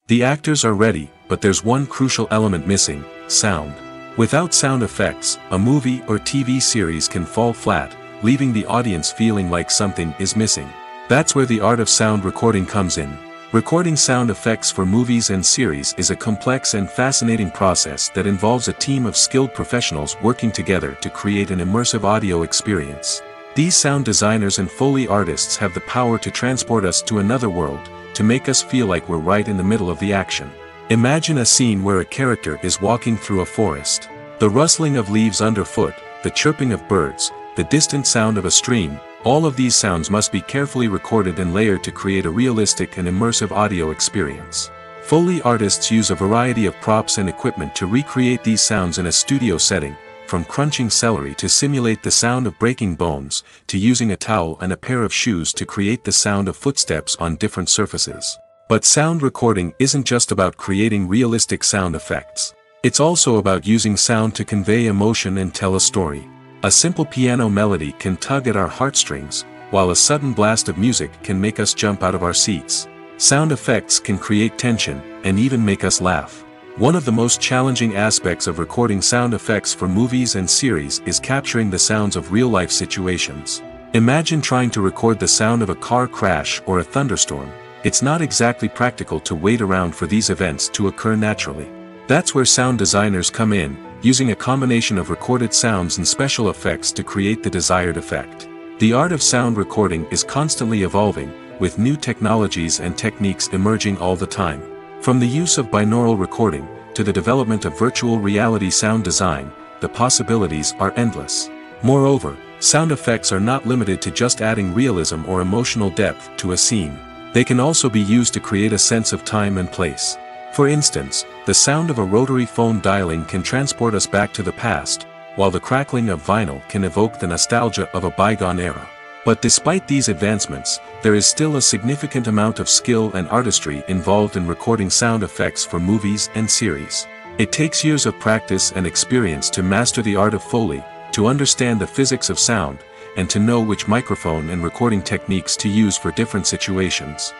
The actors are ready, but there's one crucial element missing: sound. Without sound effects, a movie or TV series can fall flat, leaving the audience feeling like something is missing. That's where the art of sound recording comes in. Recording sound effects for movies and series is a complex and fascinating process that involves a team of skilled professionals working together to create an immersive audio experience. These sound designers and Foley artists have the power to transport us to another world, to make us feel like we're right in the middle of the action. Imagine a scene where a character is walking through a forest. The rustling of leaves underfoot, the chirping of birds, the distant sound of a stream, all of these sounds must be carefully recorded and layered to create a realistic and immersive audio experience. Foley artists use a variety of props and equipment to recreate these sounds in a studio setting, from crunching celery to simulate the sound of breaking bones, to using a towel and a pair of shoes to create the sound of footsteps on different surfaces. But sound recording isn't just about creating realistic sound effects. It's also about using sound to convey emotion and tell a story. A simple piano melody can tug at our heartstrings, while a sudden blast of music can make us jump out of our seats. Sound effects can create tension, and even make us laugh. One of the most challenging aspects of recording sound effects for movies and series is capturing the sounds of real-life situations. Imagine trying to record the sound of a car crash or a thunderstorm. It's not exactly practical to wait around for these events to occur naturally. That's where sound designers come in, using a combination of recorded sounds and special effects to create the desired effect. The art of sound recording is constantly evolving, with new technologies and techniques emerging all the time. From the use of binaural recording, to the development of virtual reality sound design, the possibilities are endless. Moreover, sound effects are not limited to just adding realism or emotional depth to a scene. They can also be used to create a sense of time and place. For instance, the sound of a rotary phone dialing can transport us back to the past, while the crackling of vinyl can evoke the nostalgia of a bygone era. But despite these advancements, there is still a significant amount of skill and artistry involved in recording sound effects for movies and series. It takes years of practice and experience to master the art of Foley, to understand the physics of sound, and to know which microphone and recording techniques to use for different situations.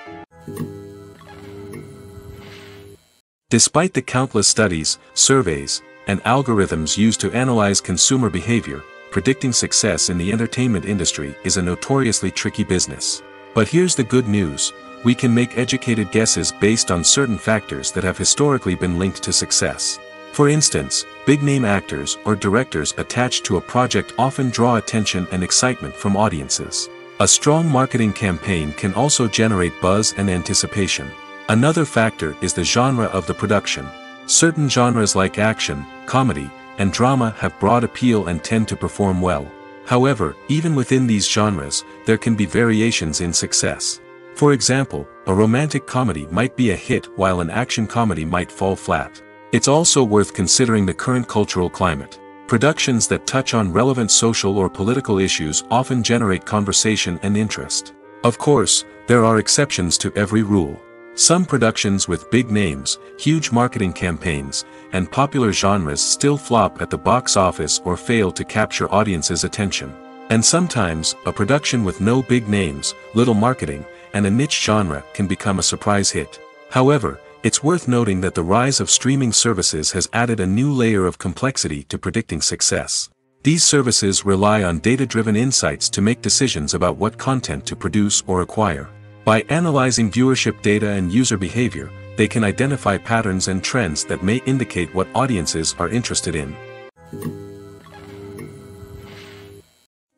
Despite the countless studies, surveys, and algorithms used to analyze consumer behavior, predicting success in the entertainment industry is a notoriously tricky business. But here's the good news: we can make educated guesses based on certain factors that have historically been linked to success. For instance, big-name actors or directors attached to a project often draw attention and excitement from audiences. A strong marketing campaign can also generate buzz and anticipation. Another factor is the genre of the production. Certain genres like action, comedy, and drama have broad appeal and tend to perform well. However, even within these genres, there can be variations in success. For example, a romantic comedy might be a hit while an action comedy might fall flat. It's also worth considering the current cultural climate. Productions that touch on relevant social or political issues often generate conversation and interest. Of course, there are exceptions to every rule. Some productions with big names, huge marketing campaigns, and popular genres still flop at the box office or fail to capture audiences' attention. And sometimes, a production with no big names, little marketing, and a niche genre can become a surprise hit. However, it's worth noting that the rise of streaming services has added a new layer of complexity to predicting success. These services rely on data-driven insights to make decisions about what content to produce or acquire. By analyzing viewership data and user behavior, they can identify patterns and trends that may indicate what audiences are interested in.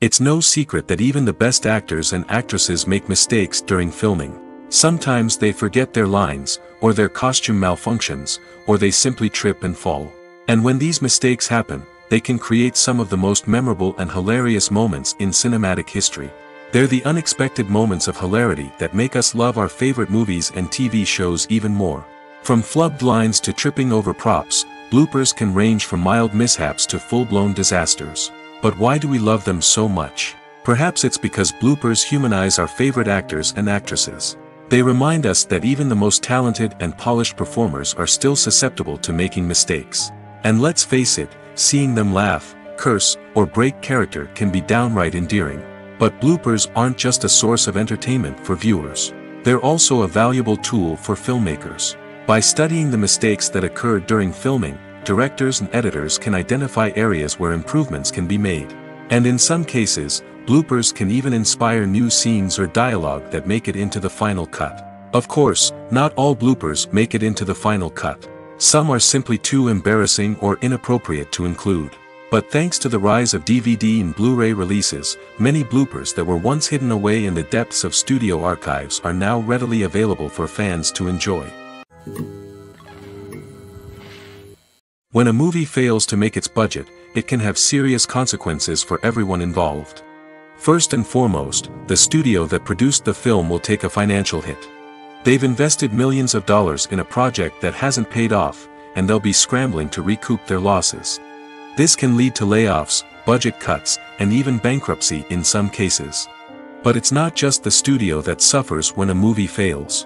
It's no secret that even the best actors and actresses make mistakes during filming. Sometimes they forget their lines, or their costume malfunctions, or they simply trip and fall. And when these mistakes happen, they can create some of the most memorable and hilarious moments in cinematic history. They're the unexpected moments of hilarity that make us love our favorite movies and TV shows even more. From flubbed lines to tripping over props, bloopers can range from mild mishaps to full-blown disasters. But why do we love them so much? Perhaps it's because bloopers humanize our favorite actors and actresses. They remind us that even the most talented and polished performers are still susceptible to making mistakes. And let's face it, seeing them laugh, curse, or break character can be downright endearing. But bloopers aren't just a source of entertainment for viewers. They're also a valuable tool for filmmakers. By studying the mistakes that occurred during filming, directors and editors can identify areas where improvements can be made. And in some cases, bloopers can even inspire new scenes or dialogue that make it into the final cut. Of course, not all bloopers make it into the final cut. Some are simply too embarrassing or inappropriate to include. But thanks to the rise of DVD and Blu-ray releases, many bloopers that were once hidden away in the depths of studio archives are now readily available for fans to enjoy. When a movie fails to make its budget, it can have serious consequences for everyone involved. First and foremost, the studio that produced the film will take a financial hit. They've invested millions of dollars in a project that hasn't paid off, and they'll be scrambling to recoup their losses. This can lead to layoffs, budget cuts, and even bankruptcy in some cases. But it's not just the studio that suffers when a movie fails.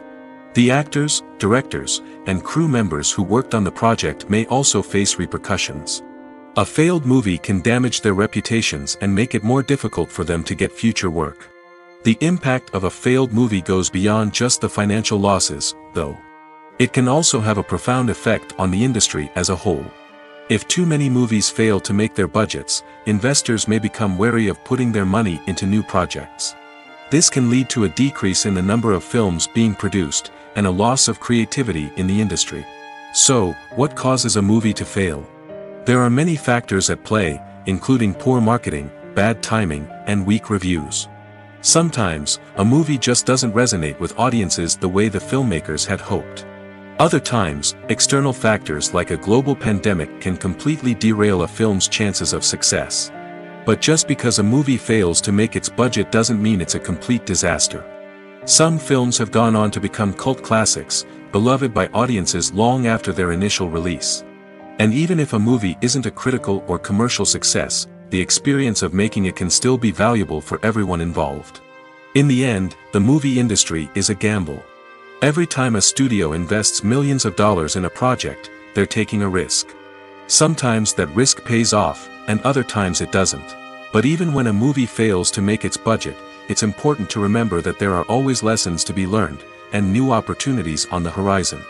The actors, directors, and crew members who worked on the project may also face repercussions. A failed movie can damage their reputations and make it more difficult for them to get future work. The impact of a failed movie goes beyond just the financial losses, though. It can also have a profound effect on the industry as a whole. If too many movies fail to make their budgets, investors may become wary of putting their money into new projects. This can lead to a decrease in the number of films being produced, and a loss of creativity in the industry. So, what causes a movie to fail? There are many factors at play, including poor marketing, bad timing, and weak reviews. Sometimes, a movie just doesn't resonate with audiences the way the filmmakers had hoped. Other times, external factors like a global pandemic can completely derail a film's chances of success. But just because a movie fails to make its budget doesn't mean it's a complete disaster. Some films have gone on to become cult classics, beloved by audiences long after their initial release. And even if a movie isn't a critical or commercial success, the experience of making it can still be valuable for everyone involved. In the end, the movie industry is a gamble. Every time a studio invests millions of dollars in a project, they're taking a risk. Sometimes that risk pays off, and other times it doesn't. But even when a movie fails to make its budget, it's important to remember that there are always lessons to be learned, and new opportunities on the horizon.